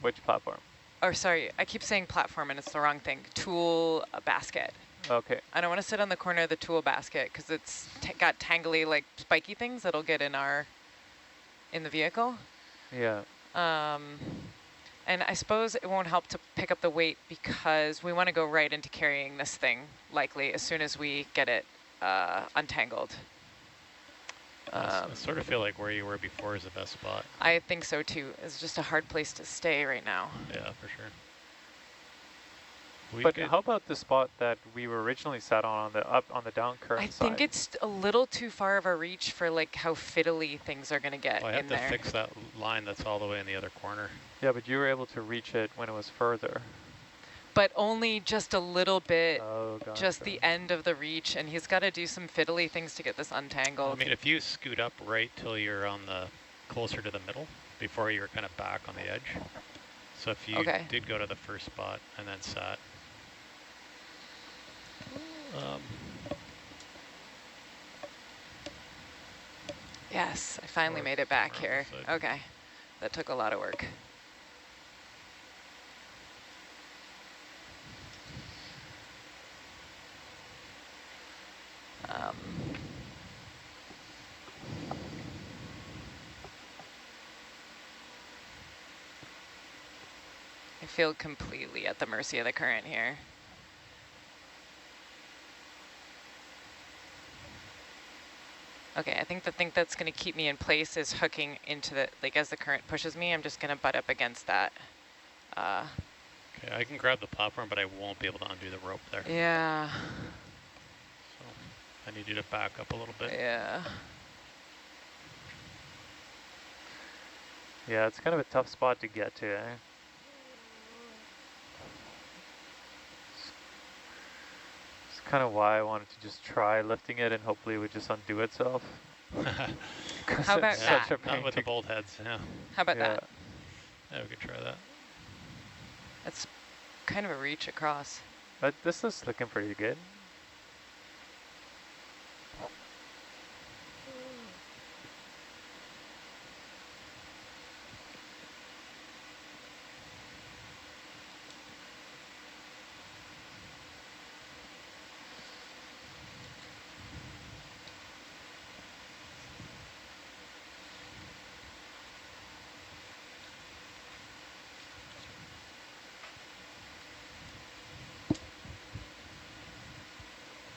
Which platform? Or sorry, I keep saying platform and it's the wrong thing. Tool basket. Okay. I don't want to sit on the corner of the tool basket because it's got tangly, like spiky things that'll get in the vehicle. Yeah. And I suppose it won't help to pick up the weight because we want to go right into carrying this thing, likely, as soon as we get it untangled. I sort of feel like where you were before is the best spot. I think so too. It's just a hard place to stay right now. Yeah, for sure. But how about the spot that we were originally sat on the down current I side? think it's a little too far of a reach for like how fiddly things are going to get Well, I have in to there. fix that line that's all the way in the other corner. Yeah, but you were able to reach it when it was further. But only just a little bit, Oh, gotcha. just the end of the reach, and he's got to do some fiddly things to get this untangled. I mean, if you scoot up right till you're on the closer to the middle, before you're kind of back on the edge. So if you did go to the first spot and then sat. Yes, I finally made it back here. Okay, that took a lot of work. I feel completely at the mercy of the current here. Okay, I think the thing that's going to keep me in place is hooking into the, like as the current pushes me, I'm just going to butt up against that. Okay, I can grab the platform, but I won't be able to undo the rope there. Yeah. So I need you to back up a little bit. Yeah. Yeah, it's kind of a tough spot to get to, eh? It's kind of why I wanted to just try lifting it and hopefully it would just undo itself. How about that? Such a pain Not with to the bolt heads, yeah. How about that? Yeah, we could try that. That's kind of a reach across. But this is looking pretty good.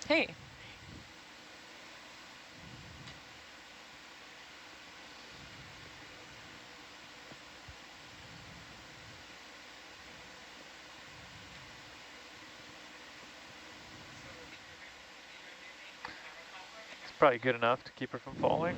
Hey. It's probably good enough to keep her from falling.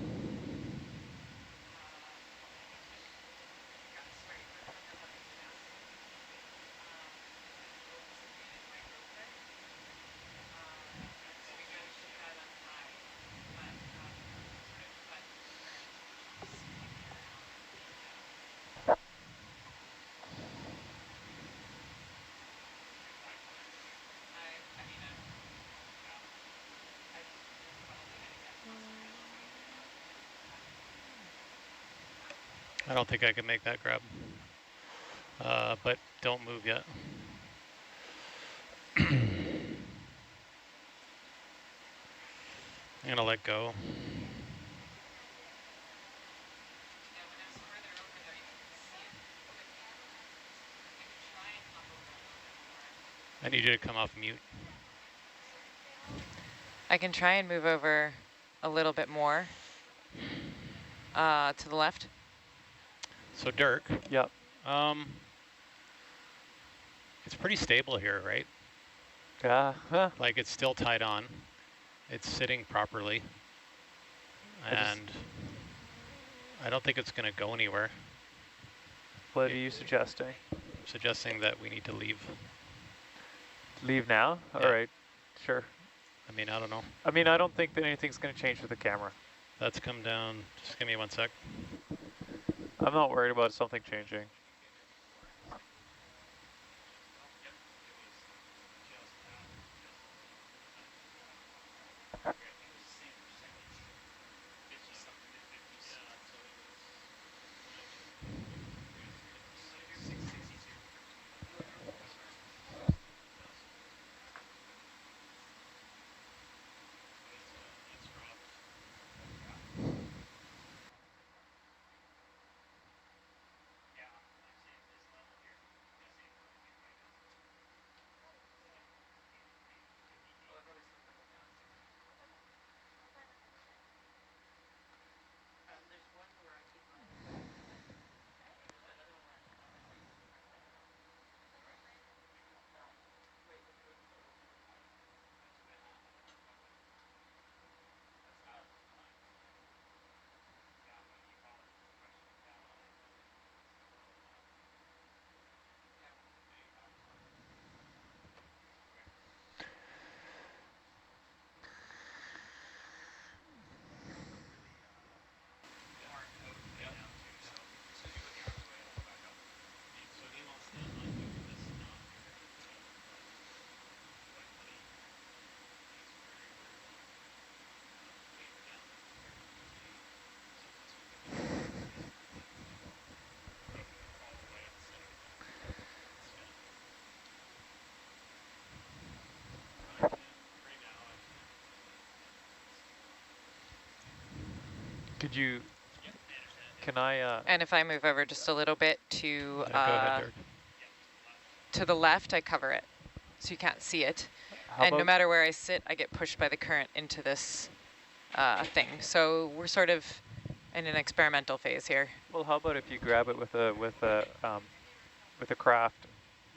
I don't think I can make that grab. But don't move yet. I'm gonna let go. I need you to come off mute. I can try and move over a little bit more to the left. So Dirk, Yep. it's pretty stable here, right? Huh. Like it's still tied on. It's sitting properly. And I don't think it's gonna go anywhere. What are you suggesting? I'm suggesting that we need to leave. Leave now? Yeah. All right, sure. I mean, I don't know. I mean, I don't think that anything's going to change with the camera. That's come down. Just give me 1 sec. I'm not worried about something changing. Could you, can I, And if I move over just a little bit to Yeah, go ahead, Dirk. to the left, I cover it, so you can't see it. how And no about, matter where I sit, I get pushed by the current into this thing. So we're sort of in an experimental phase here. well, how about if you grab it with a craft,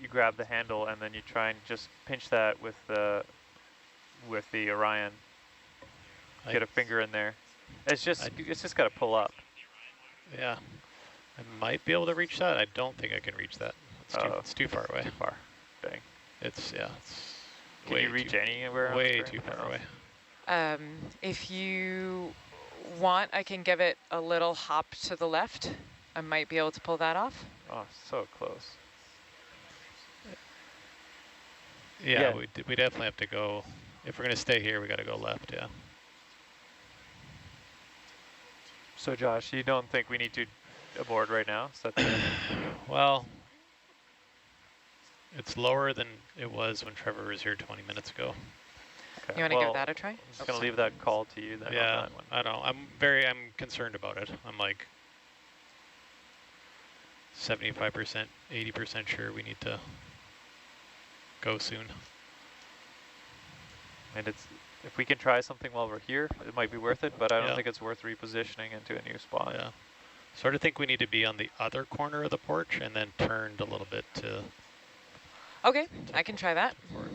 you grab the handle and then you try and just pinch that with the Orion. Get a finger in there. It's just got to pull up. Yeah. I might be able to reach that. I don't think I can reach that. It's too far away. Too far. Dang. It's Can way you reach too, anywhere on the way screen? too far away. If you want, I can give it a little hop to the left. I might be able to pull that off. Oh, so close. Yeah, we definitely have to go. If we're going to stay here, we got to go left, yeah. So Josh, you don't think we need to abort right now? Is that the Well, it's lower than it was when Trevor was here 20 minutes ago. okay. You want to well, give that a try? I'm just going to leave that call to you then Yeah, on that one. I don't know. I'm concerned about it. I'm like 75%, 80% sure we need to go soon. And if we can try something while we're here, it might be worth it, but I don't Yeah. think it's worth repositioning into a new spot. Yeah. Sort of think we need to be on the other corner of the porch and then turned a little bit to Okay, I can try that. forward.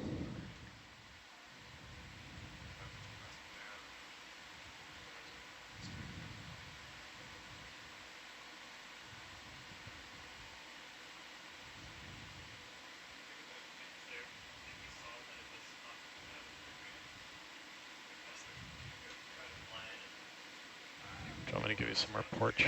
Do you want me to give you some more porch?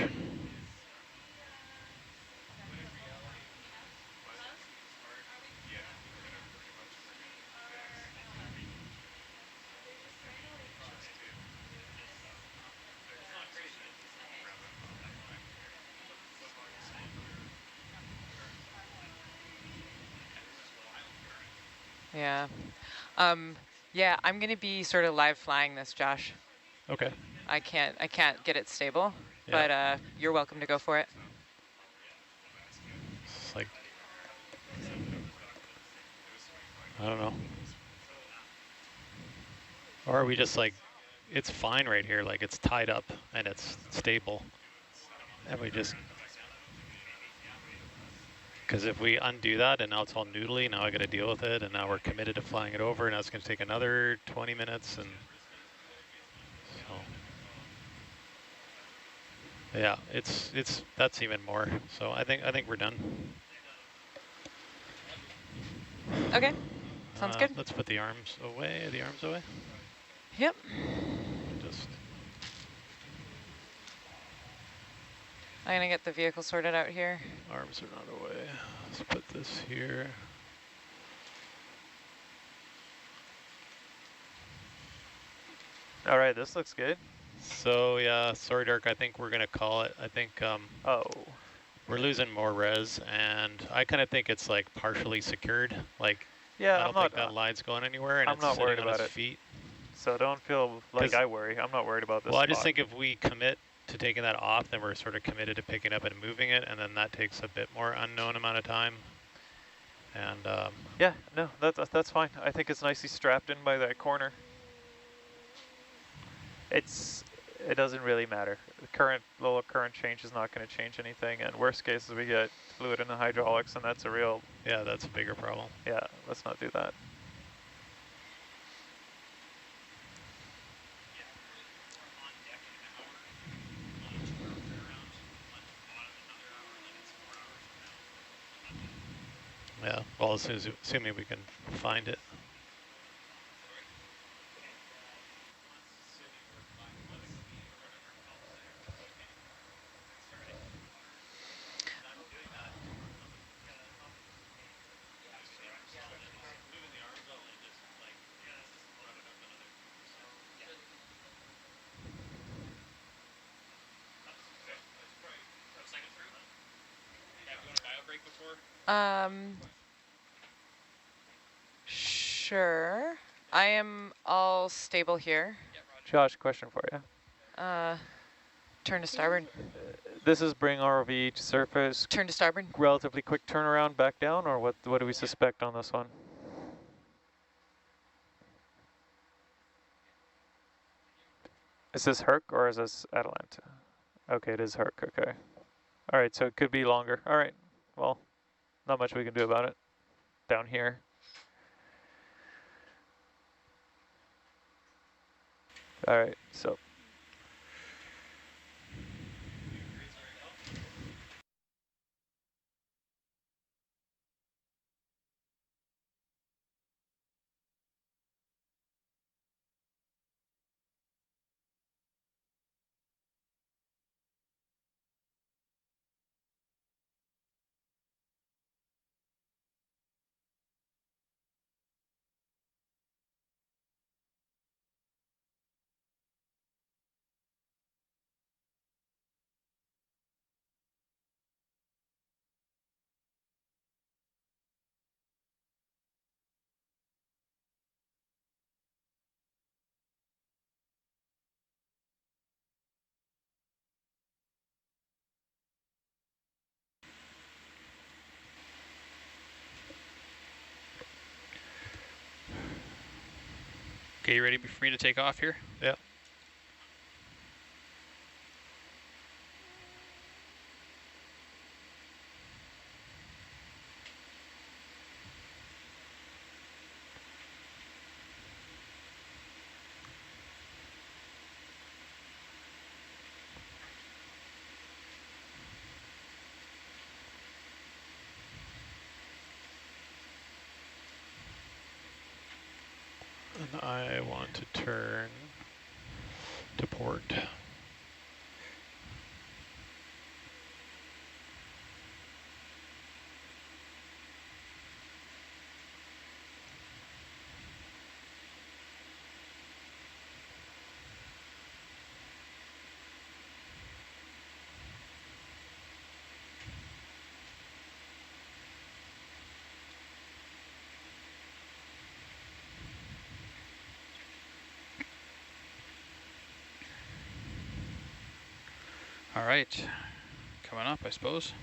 Yeah. Yeah, I'm gonna be sort of live flying this, Josh. Okay. I can't get it stable, Yeah. but you're welcome to go for it. It's like, I don't know. Or are we just like, it's fine right here, like it's tied up and it's stable. And we just, because if we undo that and now it's all noodly, now I got to deal with it, and now we're committed to flying it over, and now it's going to take another 20 minutes, and so. Yeah, that's even more. So I think we're done. Okay, sounds good. Let's put the arms away. Yep. Just I'm gonna get the vehicle sorted out here. arms are not away. Let's put this here. All right, this looks good. So yeah, sorry, Dirk. I think we're gonna call it. I think Oh. we're losing more res, and I kind of think it's like partially secured. Like, Yeah, I don't think that line's going anywhere, and I'm it's not sitting worried on about its it. feet. So don't feel like I worry. I'm not worried about this. Well, I just think if we commit to taking that off, then we're sort of committed to picking up and moving it, and then that takes a bit more unknown amount of time. And yeah, no, that's fine. I think it's nicely strapped in by that corner. It doesn't really matter. The little current change is not going to change anything, and worst case is we get fluid in the hydraulics, and that's a real, yeah, that's a bigger problem. yeah, let's not do that. Yeah, well, as soon as, assuming we can find it. Sure. I am all stable here. Josh, question for you. Turn to starboard. This is bring ROV to surface. Turn to starboard. Relatively quick turnaround back down, or what do we suspect on this one? Is this Herc or is this Atalanta? Okay, it is Herc, okay. All right, so it could be longer. All right, well, not much we can do about it down here. All right, so. Okay, you ready for me to take off here? Yeah. And I want to turn to port. All right, coming up, I suppose.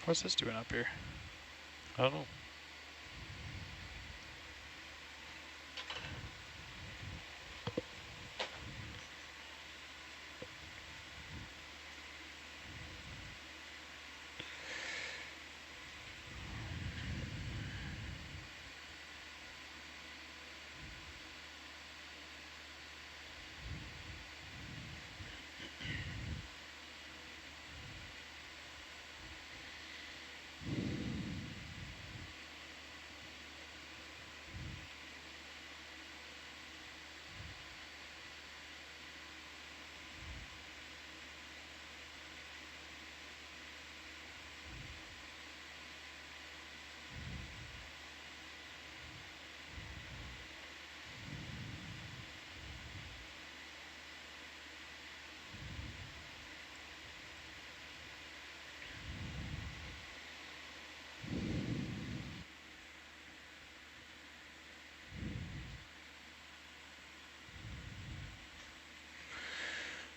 What's this doing up here? I don't know.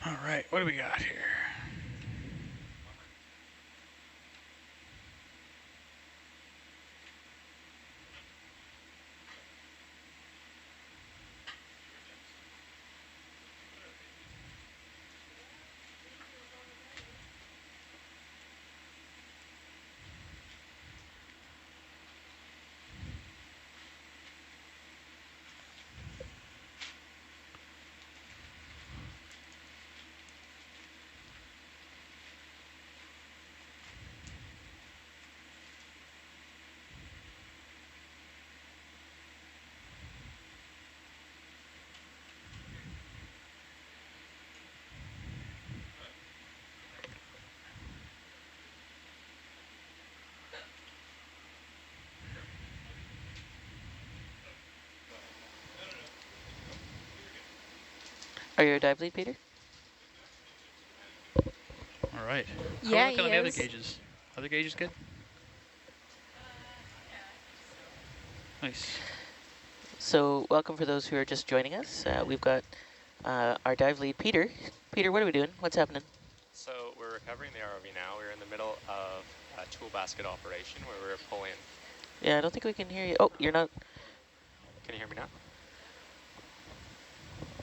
All right, what do we got here? Are you a dive lead, Peter? All right. How Yeah, are we looking he on the other is. gauges? Other gauges good? Nice. So welcome for those who are just joining us. We've got our dive lead, Peter. Peter, what are we doing? What's happening? So we're recovering the ROV now. We're in the middle of a tool basket operation where we're pulling. Yeah, I don't think we can hear you. Oh, you're not. Can you hear me now?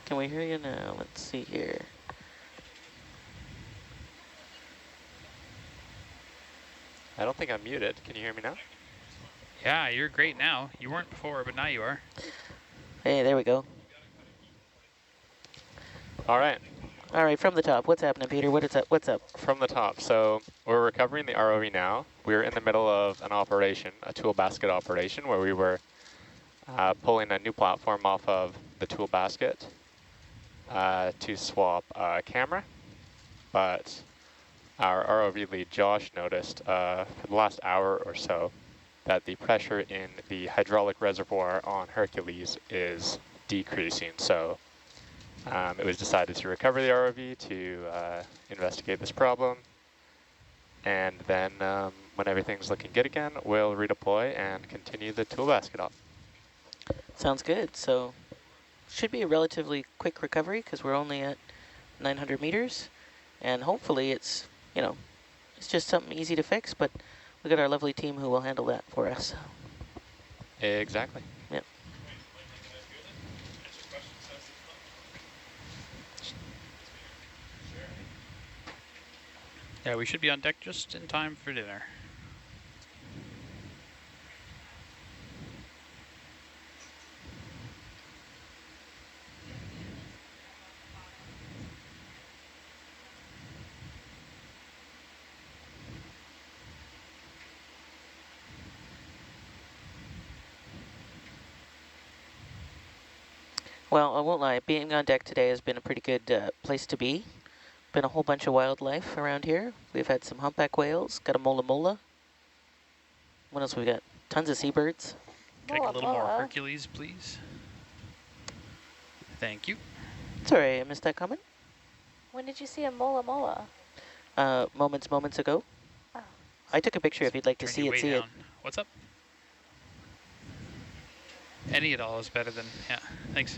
Can we hear you now? Let's see here. I don't think I'm muted. Can you hear me now? Yeah, you're great now. You weren't before, but now you are. Hey, there we go. All right. All right, from the top. What's happening, Peter? What is up? What's up? From the top. So we're recovering the ROV now. We're in the middle of an operation, a tool basket operation, where we were pulling a new platform off of the tool basket to swap a camera. But our ROV lead, Josh, noticed for the last hour or so that the pressure in the hydraulic reservoir on Hercules is decreasing. So it was decided to recover the ROV to investigate this problem. And then when everything's looking good again, we'll redeploy and continue the tool basket off. Sounds good. So should be a relatively quick recovery because we're only at 900 meters. And hopefully it's, you know, it's just something easy to fix, but we got our lovely team who will handle that for us. Exactly. Yep. Yeah, we should be on deck just in time for dinner. Well, I won't lie. Being on deck today has been a pretty good place to be. been a whole bunch of wildlife around here. We've had some humpback whales, got a mola mola. What else we got? Tons of seabirds. Can I get a little more Mola. Hercules, please? Thank you. Sorry, I missed that comment. When did you see a mola mola? Moments ago. Oh. I took a picture if you'd like to Turn see you it, way see down. What's up? Any at all is better than, yeah, thanks.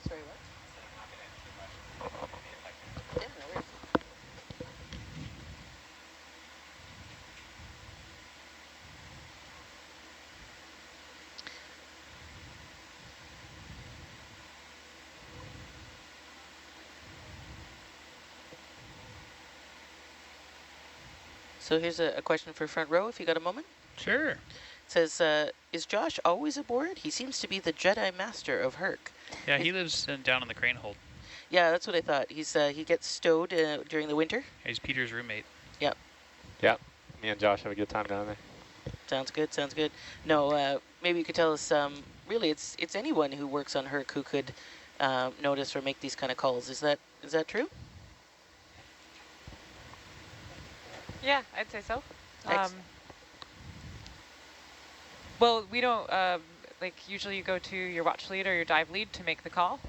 Sorry, what? Yeah, no worries. So here's a question for front row, if you got a moment. Sure. It says, is Josh always aboard? He seems to be the Jedi Master of Herc. Yeah, he lives down in the crane hold. Yeah, that's what I thought. He gets stowed during the winter. He's Peter's roommate. Yep. Yep. Me and Josh have a good time down there. Sounds good. Sounds good. No, maybe you could tell us. Really, it's anyone who works on Herc who could notice or make these kind of calls. Is that true? Yeah, I'd say so. Ex- Well, we don't, like usually you go to your watch lead or your dive lead to make the call.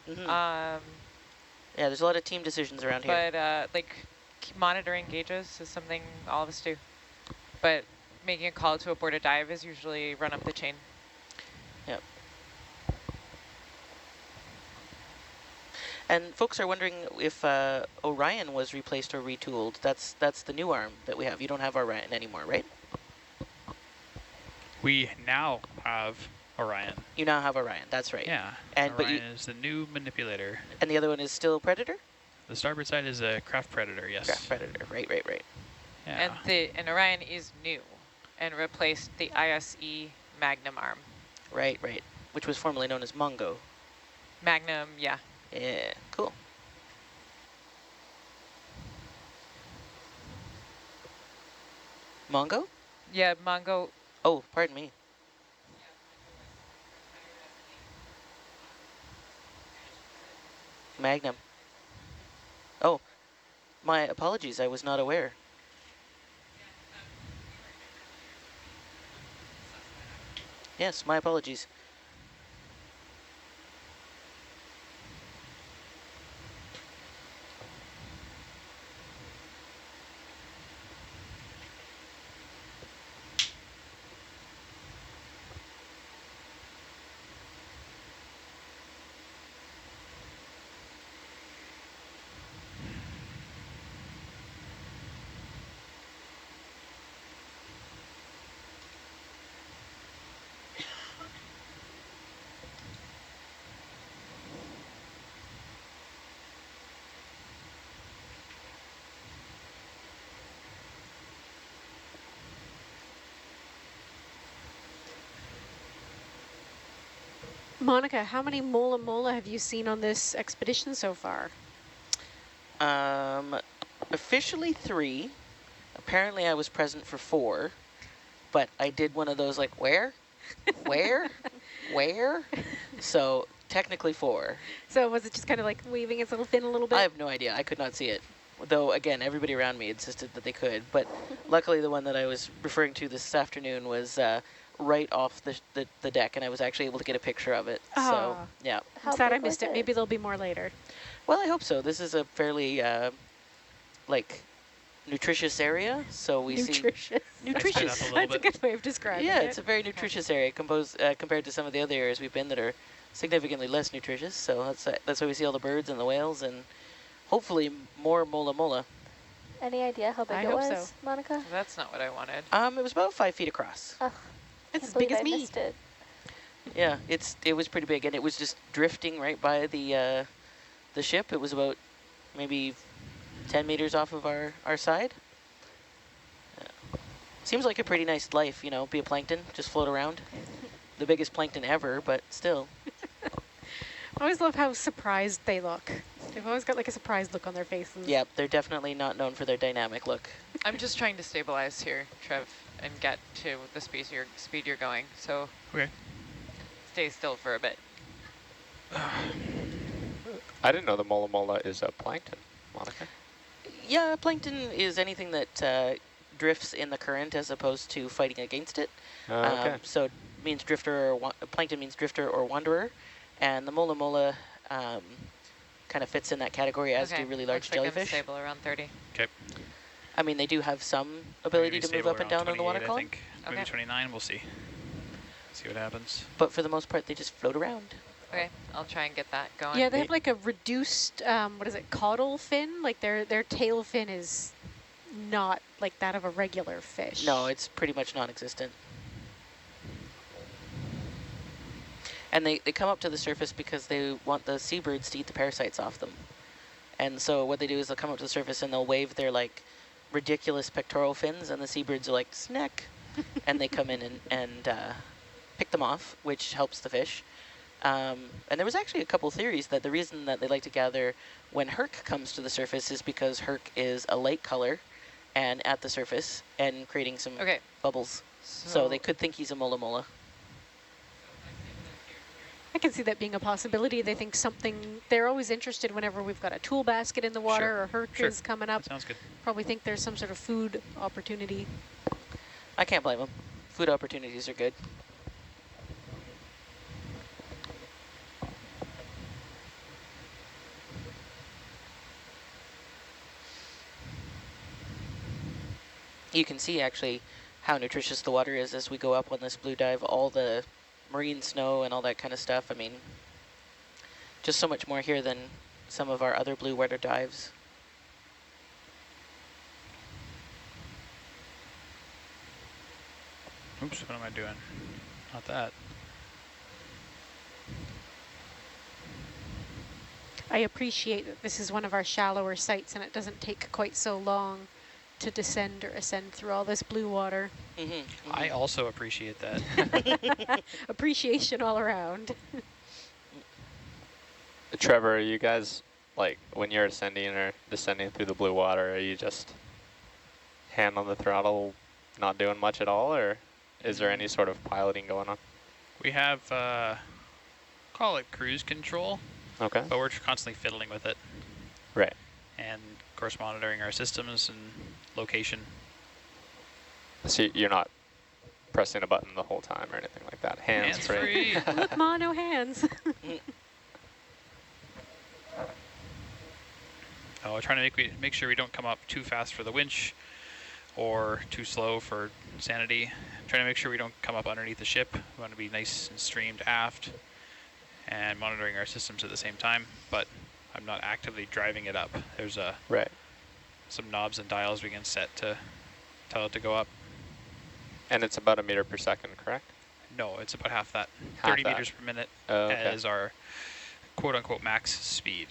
Mm-hmm. Yeah, there's a lot of team decisions around here. But like monitoring gauges is something all of us do. But making a call to abort a dive is usually run up the chain. Yep. And folks are wondering if Orion was replaced or retooled. That's the new arm that we have. You don't have Orion anymore, right? We now have Orion. You now have Orion. That's right. Yeah, And Orion is the new manipulator. and the other one is still Predator. The starboard side is a craft predator, yes. Craft Predator. Right. Yeah. And Orion is new and replaced the ISE Magnum arm. Right. Which was formerly known as Mongo. Magnum, yeah. Yeah. Cool. Mongo? Yeah, Mongo. Oh, pardon me. Magnum. Oh, my apologies. I was not aware. Yes, my apologies. Monica, how many mola mola have you seen on this expedition so far? Officially 3. Apparently I was present for 4, but I did one of those like, where? Where? So technically 4. So was it just kind of like waving its little fin a little bit? I have no idea. I could not see it. Though, again, everybody around me insisted that they could. But luckily the one that I was referring to this afternoon was right off the deck, and I was actually able to get a picture of it. Oh. So, yeah. How Sad I big was missed it. Maybe there'll be more later. Well, I hope so. This is a fairly, like, nutritious area. So we Nutritious. see... Nutritious. That's a good way of describing it. Yeah, it's a very nutritious area compared to some of the other areas we've been that are significantly less nutritious. So that's why we see all the birds and the whales and hopefully more mola mola. Any idea how big I it hope was, so. Monica? That's not what I wanted. It was about 5 feet across. Ugh, It's as can't believe big as I me. missed it. Yeah, it was pretty big, and it was just drifting right by the ship. It was about maybe 10 meters off of our side. Seems like a pretty nice life, you know, be a plankton, just float around. The biggest plankton ever, but still. I always love how surprised they look. They've always got like a surprised look on their faces. Yep, they're definitely not known for their dynamic look. I'm just trying to stabilize here, Trev, and get to the speed you're going. So Okay. stay still for a bit. I didn't know the mola mola is a plankton, Monica. Yeah, plankton is anything that drifts in the current as opposed to fighting against it. Okay. So it means drifter, or plankton means drifter or wanderer, and the mola mola kind of fits in that category, as do really large looks like I'm jellyfish. stable around 30. Okay. I mean, they do have some ability to move up and down on the water I column, think. Maybe 29, we'll see. See what happens. but for the most part, they just float around. Okay, I'll try and get that going. Yeah, they have like a reduced, what is it, caudal fin? Like their tail fin is not like that of a regular fish. No, it's pretty much non-existent. And they come up to the surface because they want the seabirds to eat the parasites off them. And so what they do is they'll come up to the surface and they'll wave their like ridiculous pectoral fins, and the seabirds are like, snack. And they come in and pick them off, which helps the fish. And there was actually a couple theories that the reason that they like to gather when herc comes to the surface is because herc is a light color and at the surface and creating some bubbles. So they could think he's a mola mola. I can see that being a possibility. They think something, they're always interested whenever we've got a tool basket in the water or herc is coming up. That sounds good. Probably think there's some sort of food opportunity. I can't blame them. Food opportunities are good. You can see actually how nutritious the water is as we go up on this blue dive, all the marine snow and all that kind of stuff. I mean, just so much more here than some of our other blue water dives. Oops, what am I doing? Not that. I appreciate that this is one of our shallower sites and it doesn't take quite so long to descend or ascend through all this blue water. I also appreciate that. Appreciation all around. Trevor, are you guys, like, when you're ascending or descending through the blue water, are you just hand on the throttle, not doing much at all, or is there any sort of piloting going on? We have, call it cruise control. Okay. But we're constantly fiddling with it. Right. And, of course, monitoring our systems and location. So you're not pressing a button the whole time or anything like that? Hands free. Look, Ma, no hands. Oh, we're trying to make sure we don't come up too fast for the winch or too slow for sanity. Trying to make sure we don't come up underneath the ship. We want to be nice and streamed aft and monitoring our systems at the same time, but I'm not actively driving it up. There's some knobs and dials we can set to tell it to go up. And it's about 1 meter per second, correct? No, it's about half that. Half 30 that. meters per minute Okay. is our quote-unquote max speed.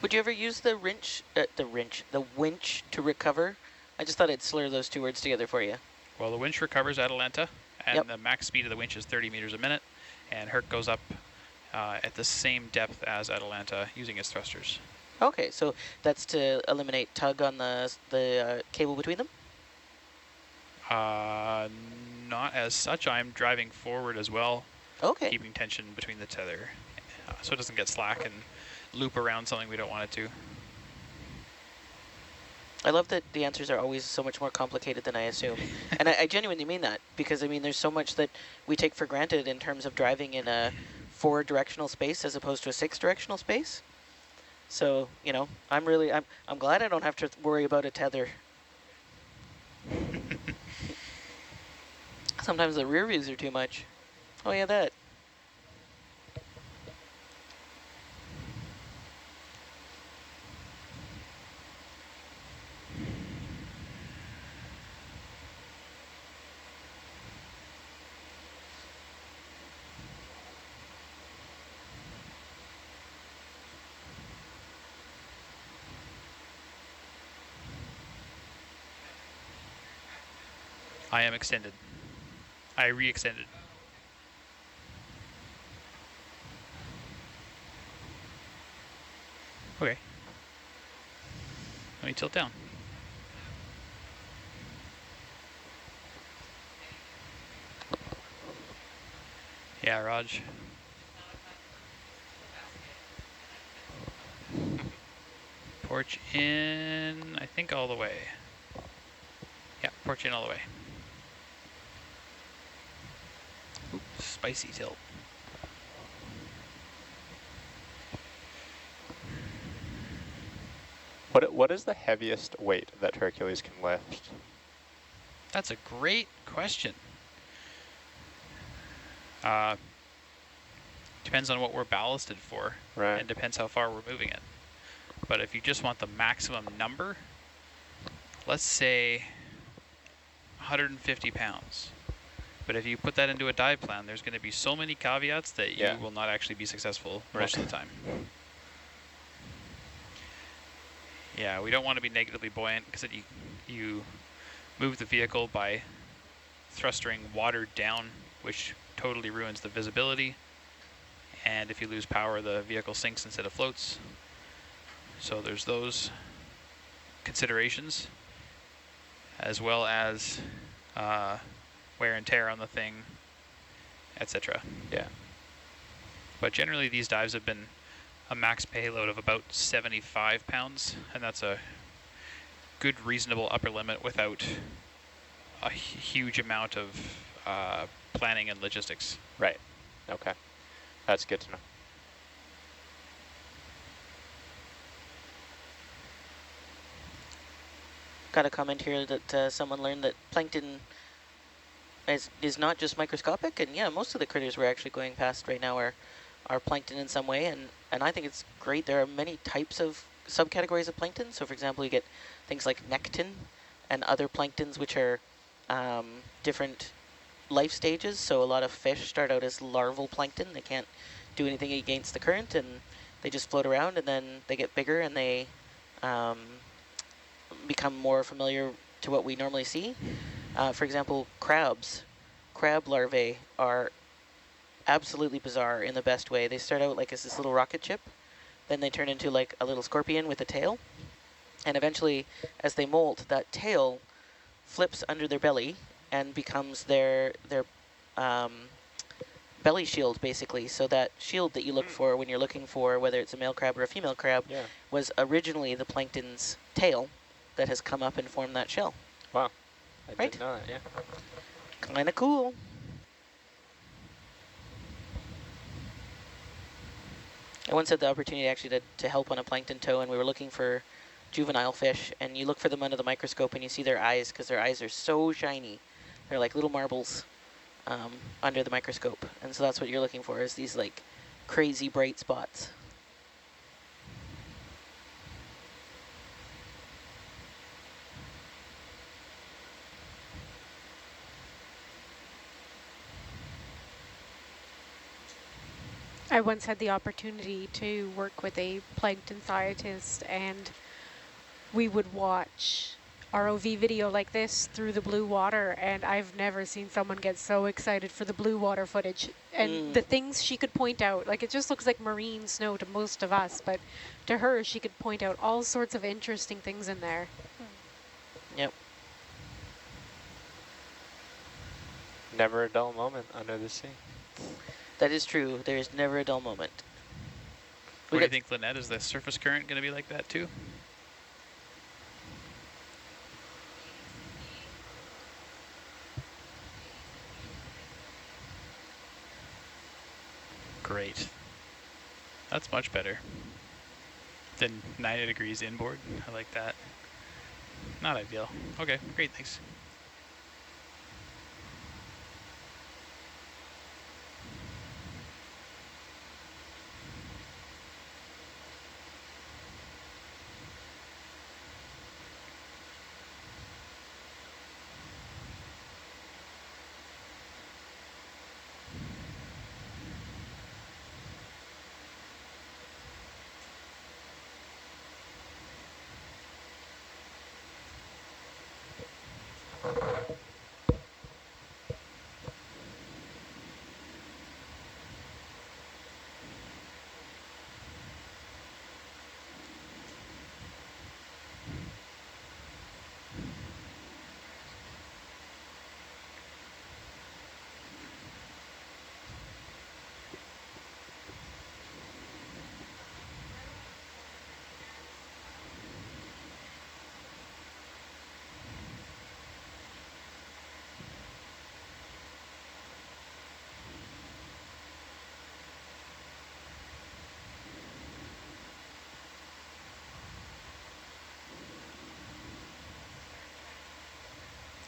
Would you ever use the winch to recover? I just thought I'd slur those two words together for you. Well, the winch recovers Atalanta, and the max speed of the winch is 30 meters a minute, and Herc goes up at the same depth as Atalanta using its thrusters. Okay, so that's to eliminate tug on the cable between them? Not as such. I'm driving forward as well, keeping tension between the tether, so it doesn't get slack and loop around something we don't want it to. I love that the answers are always so much more complicated than I assume. And I genuinely mean that, because I mean there's so much that we take for granted in terms of driving in a 4-directional space as opposed to a 6-directional space. So, you know, I'm glad I don't have to worry about a tether. Sometimes the rear views are too much. Oh yeah, that. I am extended. I re-extended. Okay. Let me tilt down. Yeah, Raj. Porch in, I think all the way. Yeah, porch in all the way. Oops, spicy tilt. What is the heaviest weight that Hercules can lift? That's a great question. Depends on what we're ballasted for, Right. and depends how far we're moving it. But if you just want the maximum number, let's say 150 pounds. But if you put that into a dive plan, there's going to be so many caveats that you will not actually be successful most of the time. Yeah, we don't want to be negatively buoyant because you move the vehicle by thrusting water down, which totally ruins the visibility. And if you lose power, the vehicle sinks instead of floats. So there's those considerations, as well as wear and tear on the thing, etc. Yeah. But generally these dives have been a max payload of about 75 pounds, and that's a good reasonable upper limit without a huge amount of planning and logistics. Right. Okay. That's good to know. Got a comment here that someone learned that plankton is not just microscopic, and yeah, most of the critters we're actually going past right now are plankton in some way, and I think it's great. There are many types of subcategories of plankton. So for example, you get things like nectin and other planktons, which are different life stages. So a lot of fish start out as larval plankton. They can't do anything against the current, and they just float around, and then they get bigger, and they become more familiar to what we normally see. For example, crabs. Crab larvae are absolutely bizarre in the best way. They start out like as this little rocket ship, then they turn into like a little scorpion with a tail, and eventually, as they molt, that tail flips under their belly and becomes their belly shield, basically. So that shield that you look for when you're looking for whether it's a male crab or a female crab was originally the plankton's tail that has come up and formed that shell. Wow. I didn't know that, yeah. Kind of cool. I once had the opportunity actually to help on a plankton tow, and we were looking for juvenile fish, and you look for them under the microscope and you see their eyes, because their eyes are so shiny. They're like little marbles under the microscope. And so that's what you're looking for, is these like crazy bright spots. I once had the opportunity to work with a plankton scientist, and we would watch ROV video like this through the blue water, and I've never seen someone get so excited for the blue water footage. And the things she could point out, like it just looks like marine snow to most of us, but to her she could point out all sorts of interesting things in there. Yep. Never a dull moment under the sea. That is true. There is never a dull moment. What do you think, Lynette? Is the surface current going to be like that too? Great. That's much better than 90 degrees inboard. I like that. Not ideal. Okay, great, thanks.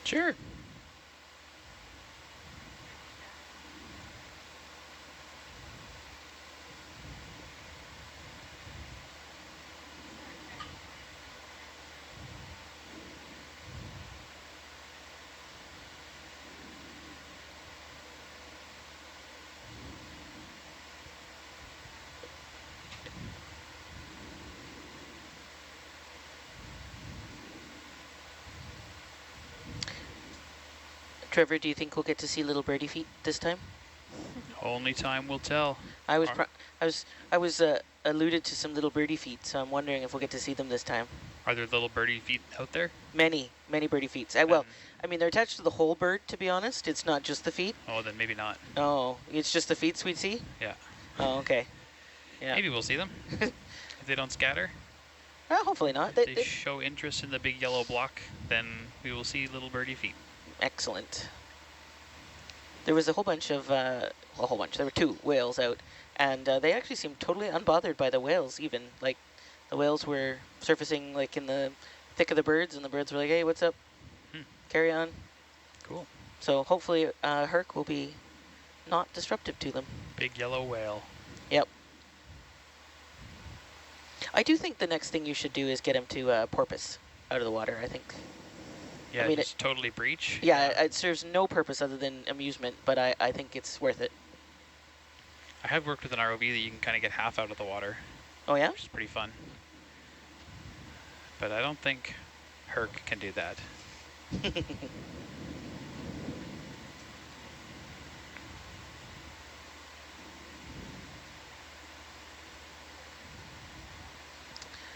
Sure. Trevor, do you think we'll get to see little birdie feet this time? Only time will tell. I was Are- I was alluded to some little birdie feet, so I'm wondering if we'll get to see them this time. Are there little birdie feet out there? Many birdie feet. Well, I mean, they're attached to the whole bird, to be honest. It's not just the feet. Oh, then maybe not. Oh, it's just the feet we'd see? Yeah. Oh, okay. Yeah. Maybe we'll see them. If they don't scatter. Hopefully not. If they show interest in the big yellow block, then we will see little birdie feet. Excellent. There was a whole bunch of, there were 2 whales out, and they actually seemed totally unbothered by the whales even. Like, the whales were surfacing like in the thick of the birds, and the birds were like, hey, what's up? Carry on. Cool. So hopefully Herc will be not disruptive to them. Big yellow whale. Yep. I do think the next thing you should do is get him to porpoise out of the water, I think. Yeah, I mean, just totally breach. Yeah, it serves no purpose other than amusement, but I think it's worth it. I have worked with an ROV that you can kind of get half out of the water. Oh, yeah? Which is pretty fun. But I don't think Herc can do that.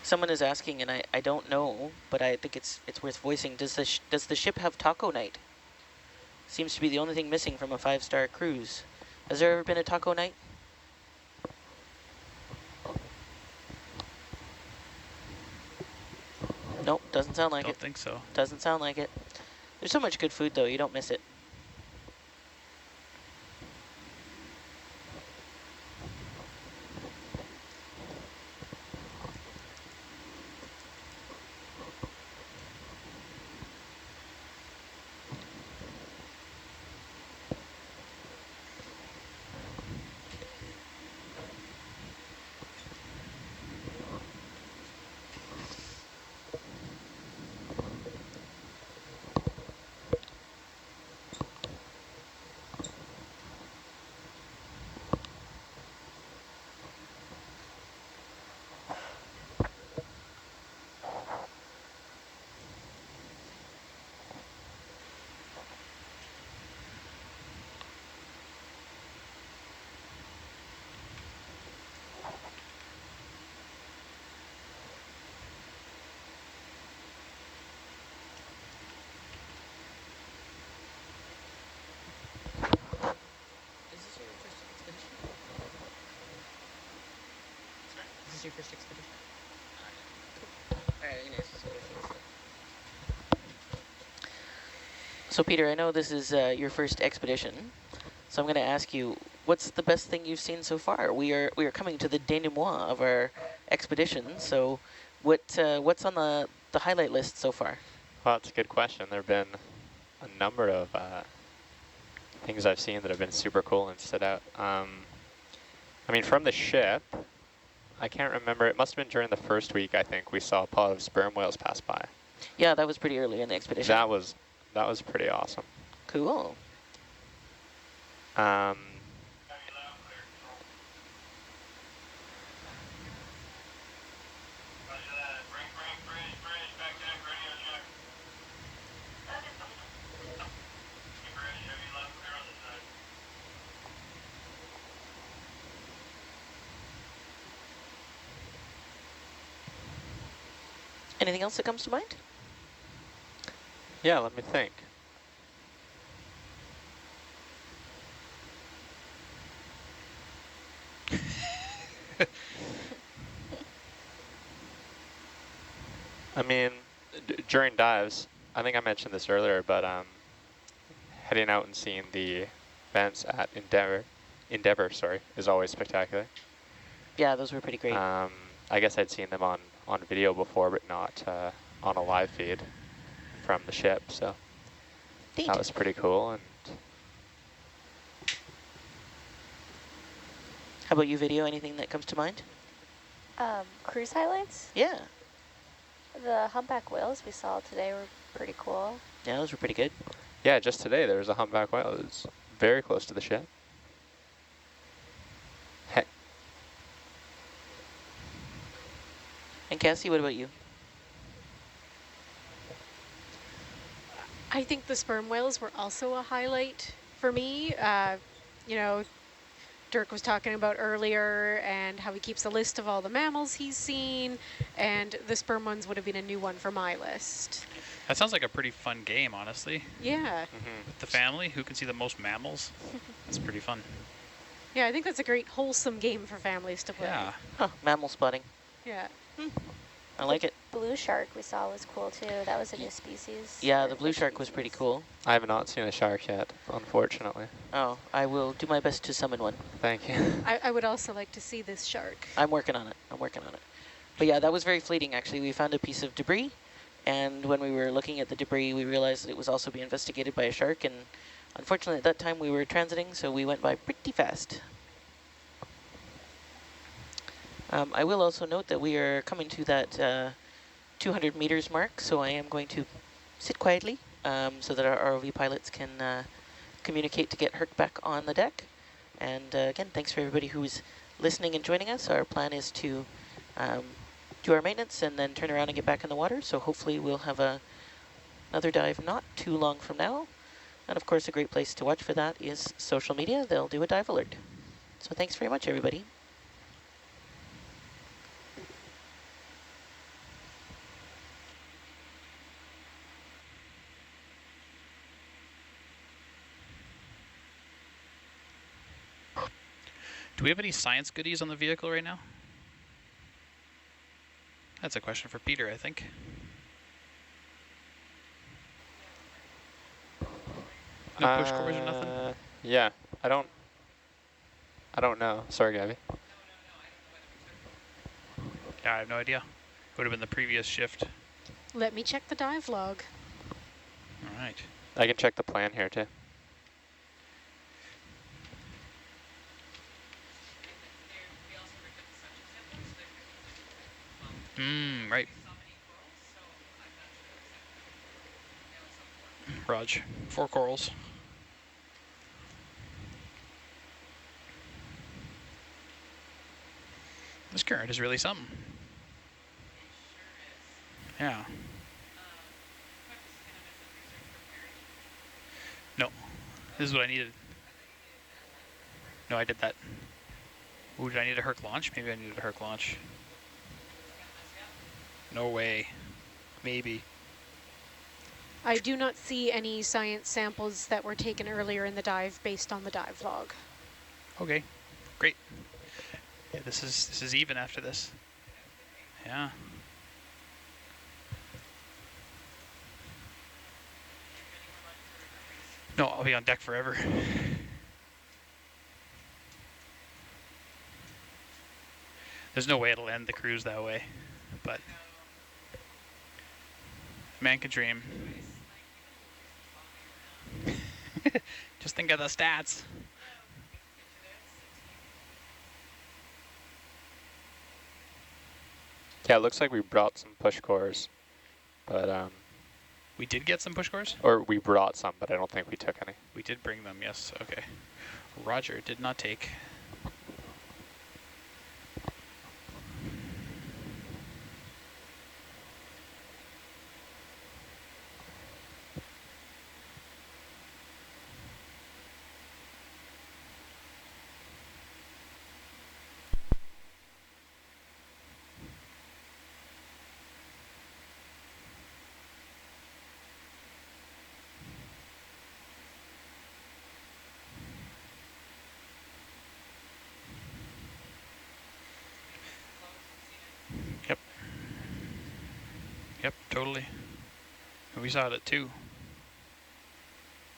Someone is asking, and I don't know, but I think it's worth voicing. Does the ship have taco night? Seems to be the only thing missing from a 5-star cruise. Has there ever been a taco night? Nope, doesn't sound like it. Don't think so. Doesn't sound like it. There's so much good food, though. You don't miss it. Your first expedition? Alright, I'm gonna ask you. So Peter, I know this is your first expedition, so I'm going to ask you, what's the best thing you've seen so far? We are coming to the denouement of our expedition, so what's on the highlight list so far? Well, that's a good question. There have been a number of things I've seen that have been super cool and stood out. I mean, from the ship, I can't remember. It must have been during the first week, I think, we saw a pod of sperm whales pass by. Yeah, that was pretty early in the expedition. That was pretty awesome. Cool. Anything else that comes to mind? Yeah, let me think. I mean, during dives, I think I mentioned this earlier, but heading out and seeing the vents at Endeavour, is always spectacular. Yeah, those were pretty great. I guess I'd seen them on video before, but not on a live feed from the ship. So Neat. That was pretty cool. And How about you, video? Anything that comes to mind? Cruise highlights? Yeah. The humpback whales we saw today were pretty cool. Yeah, those were pretty good. yeah, just today there was a humpback whale. It was very close to the ship. Heck, And Cassie, what about you? I think the sperm whales were also a highlight for me. You know, Dirk was talking about earlier and how he keeps a list of all the mammals he's seen, and the sperm ones would have been a new one for my list. That sounds like a pretty fun game, honestly. Yeah. With the family, who can see the most mammals? It's pretty fun. Yeah, I think that's a great wholesome game for families to play. Yeah. Huh, mammal spotting. Yeah. I like it. Blue shark we saw was cool too. That was a new species. Yeah, or the blue fish shark was pretty species. cool. I have not seen a shark yet, unfortunately. Oh, I will do my best to summon one. Thank you. I would also like to see this shark. I'm working on it. I'm working on it. But yeah, that was very fleeting, actually. We found a piece of debris, and when we were looking at the debris, we realized that it was also being investigated by a shark, and unfortunately at that time we were transiting, so we went by pretty fast. I will also note that we are coming to that 200 meters mark, so I am going to sit quietly so that our ROV pilots can communicate to get Herc back on the deck. And again, thanks for everybody who's listening and joining us. Our plan is to do our maintenance and then turn around and get back in the water. So hopefully we'll have another dive not too long from now. And of course, a great place to watch for that is social media. They'll do a dive alert. So thanks very much, everybody. Do we have any science goodies on the vehicle right now? That's a question for Peter, I think. No push cores or nothing? Yeah, I don't know. Sorry, Gabby. Yeah, I have no idea. Would have been the previous shift. Let me check the dive log. All right. I can check the plan here too. Right. Raj, 4 corals. This current is really something. Yeah. No, this is what I needed. No, I did that. Ooh, did I need a Herc launch? Maybe I needed a Herc launch. No way. Maybe. I do not see any science samples that were taken earlier in the dive based on the dive log. Okay, great. Yeah, this is even after this. Yeah. No, I'll be on deck forever. There's no way it'll end the cruise that way, but man can dream. Just think of the stats. Yeah, it looks like we brought some push cores, but We did get some push cores? or we brought some, but I don't think we took any. We did bring them, yes. Okay. Roger did not take. Yep. Yep, totally. And we saw it at 2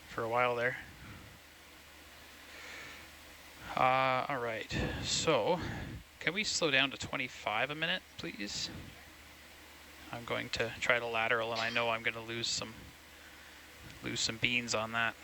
for a while there. All right, so can we slow down to 25 a minute, please? I'm going to try to lateral, and I know I'm going to lose some lose some beans on that.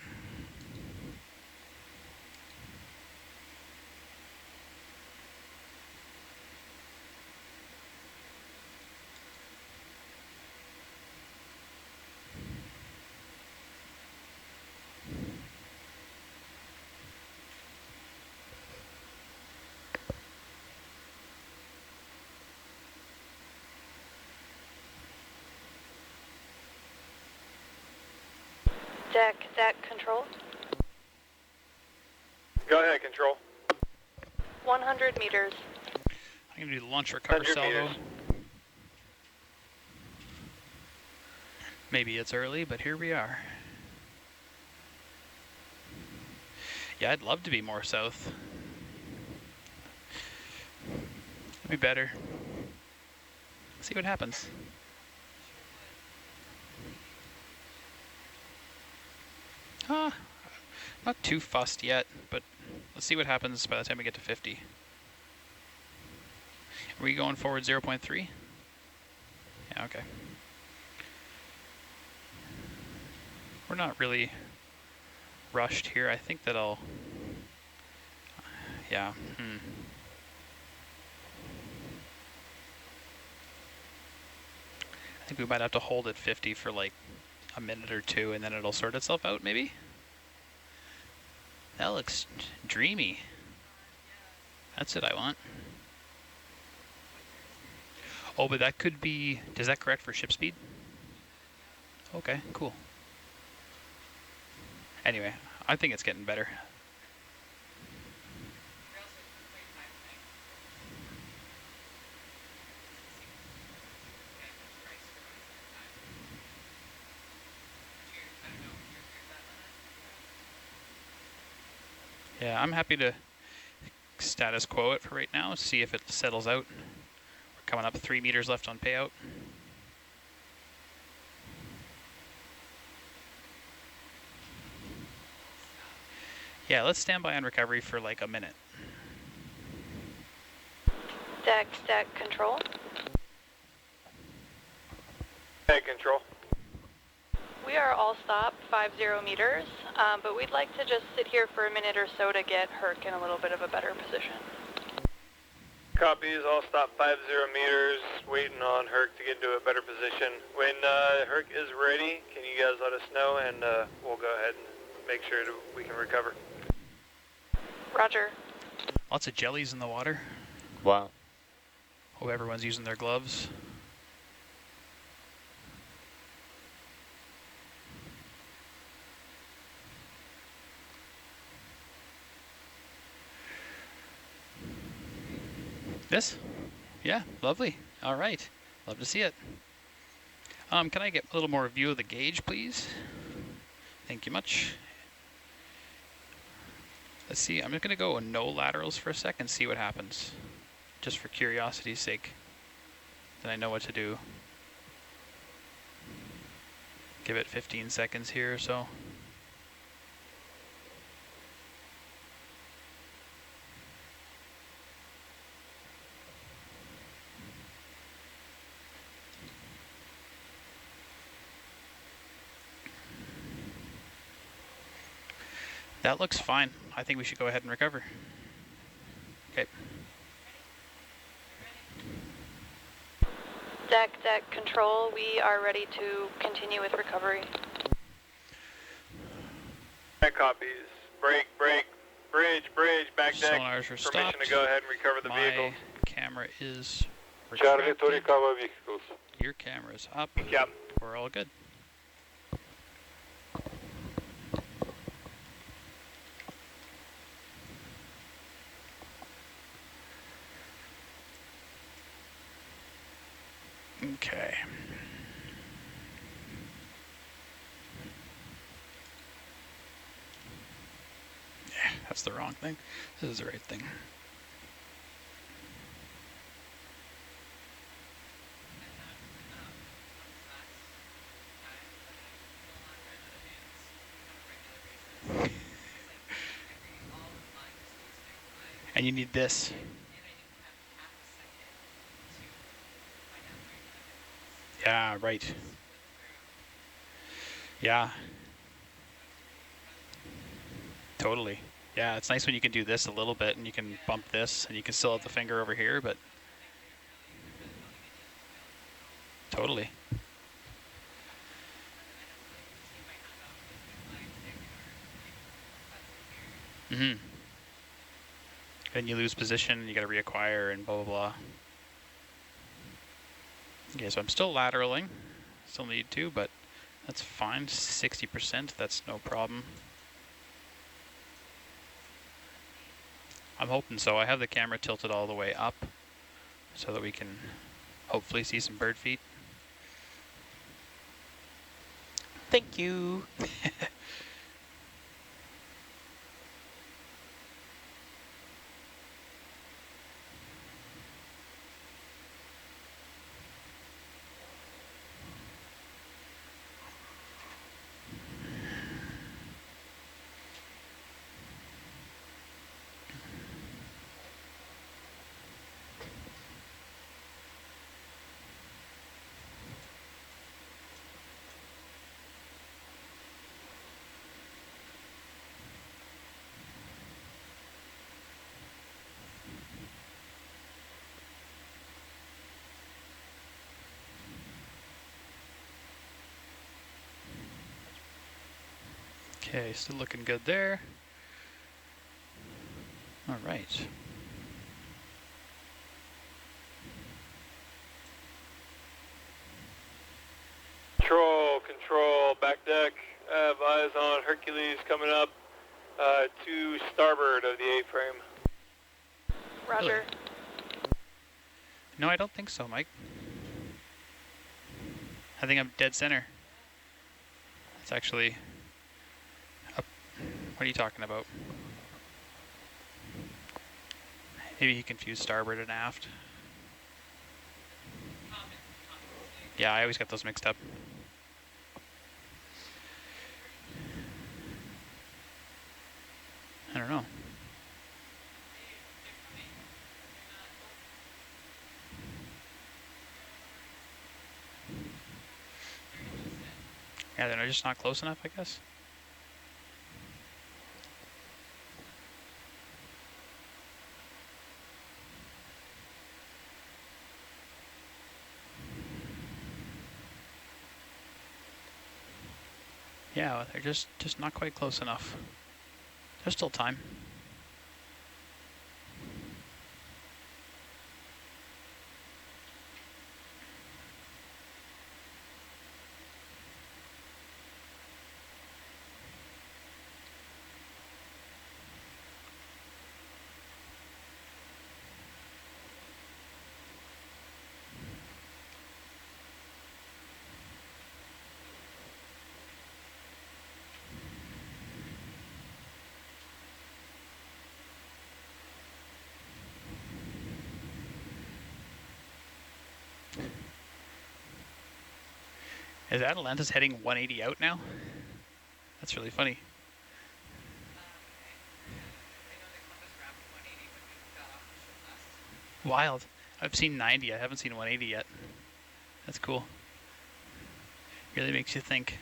Deck control. Go ahead, control. 100 meters. I'm going to do the launch recover 100 salvo. meters. Maybe it's early, but here we are. Yeah, I'd love to be more south. It'd be better. See what happens. Not too fussed yet, but let's see what happens by the time we get to 50. Are we going forward 0.3? Yeah, okay. We're not really rushed here. I think that I'll... Yeah. I think we might have to hold at 50 for like a minute or two, and then it'll sort itself out, maybe? That looks dreamy. That's what I want. Oh, but that could be... Does that correct for ship speed? Okay, cool. Anyway, I think it's getting better. Yeah, I'm happy to status quo it for right now, see if it settles out. We're coming up 3 meters left on payout. Yeah, let's stand by on recovery for like a minute. Deck control. Deck control. We are all stop 50 meters, but we'd like to just sit here for a minute or so to get Herc in a little bit of a better position. Copies, all stop 50 meters, waiting on Herc to get into a better position. When Herc is ready, can you guys let us know, and we'll go ahead and make sure that we can recover. Roger. Lots of jellies in the water. Wow. Hope everyone's using their gloves. This? Yeah, lovely. All right. Love to see it. Can I get a little more view of the gauge, please? Thank you much. Let's see. I'm just going to go no laterals for a second, see what happens. Just for curiosity's sake. Then I know what to do. Give it 15 seconds here or so. That looks fine. I think we should go ahead and recover. Okay. Deck control, we are ready to continue with recovery. That copies. Break, bridge, back deck. Sonars are Permission stopped. to go ahead and recover the My vehicle. camera is Charlie to retracted. recover vehicles. Your camera's up. Yep. We're all good. Okay. Yeah, that's the wrong thing. This is the right thing. And you need this. Yeah, right. Yeah. Totally. Yeah, it's nice when you can do this a little bit and you can bump this and you can still have the finger over here, but totally. Mm-hmm. Then you lose position, you got to reacquire and blah, blah, blah. Okay, so I'm still lateraling. Still need to, but that's fine. 60%, that's no problem. I'm hoping so. I have the camera tilted all the way up so that we can hopefully see some bird feet. Thank you. Okay, still looking good there. All right. Control, back deck. I have eyes on Hercules coming up to starboard of the A-frame. Roger. Really? No, I don't think so, Mike. I think I'm dead center. It's actually up. What are you talking about? Maybe he confused starboard and aft. Yeah, I always get those mixed up. I don't know. Yeah, they're just not close enough, I guess. Yeah, they're just not quite close enough. There's still time. Is Atalanta's heading 180 out now? That's really funny. Wild. I've seen 90, I haven't seen 180 yet. That's cool. Really makes you think.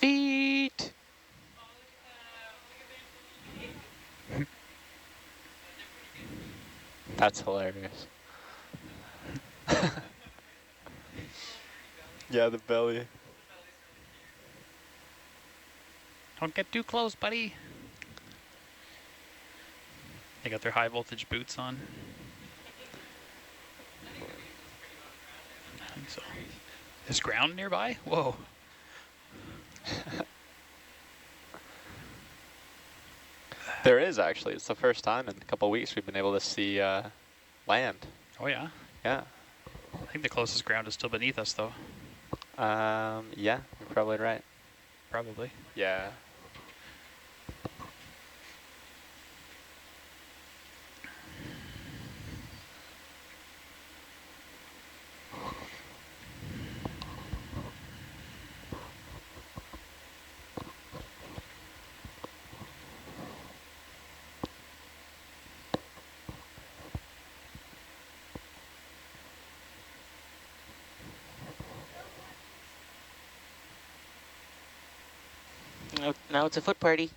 Feet. That's hilarious. Yeah, the belly. Don't get too close, buddy. They got their high voltage boots on. I think so. There's ground nearby? Whoa. There is actually. It's the first time in a couple of weeks we've been able to see land. Oh yeah? Yeah. I think the closest ground is still beneath us though. Yeah, you're probably right. Probably. Yeah. Now it's a foot party.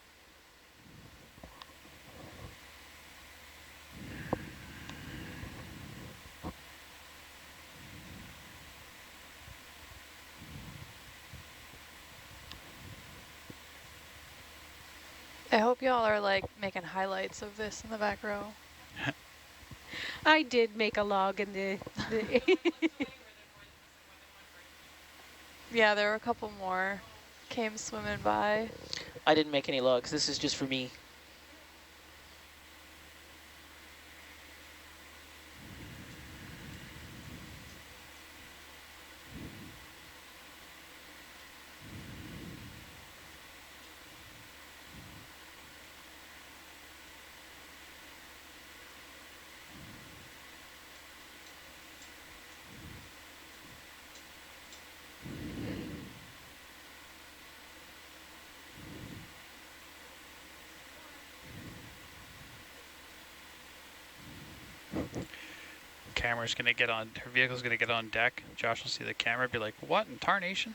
I hope y'all are like making highlights of this in the back row. I did make a log in the Yeah, there were a couple more came swimming by. I didn't make any logs. This is just for me. Camera's gonna get on, her vehicle's gonna get on deck. Josh will see the camera, be like, what in tarnation?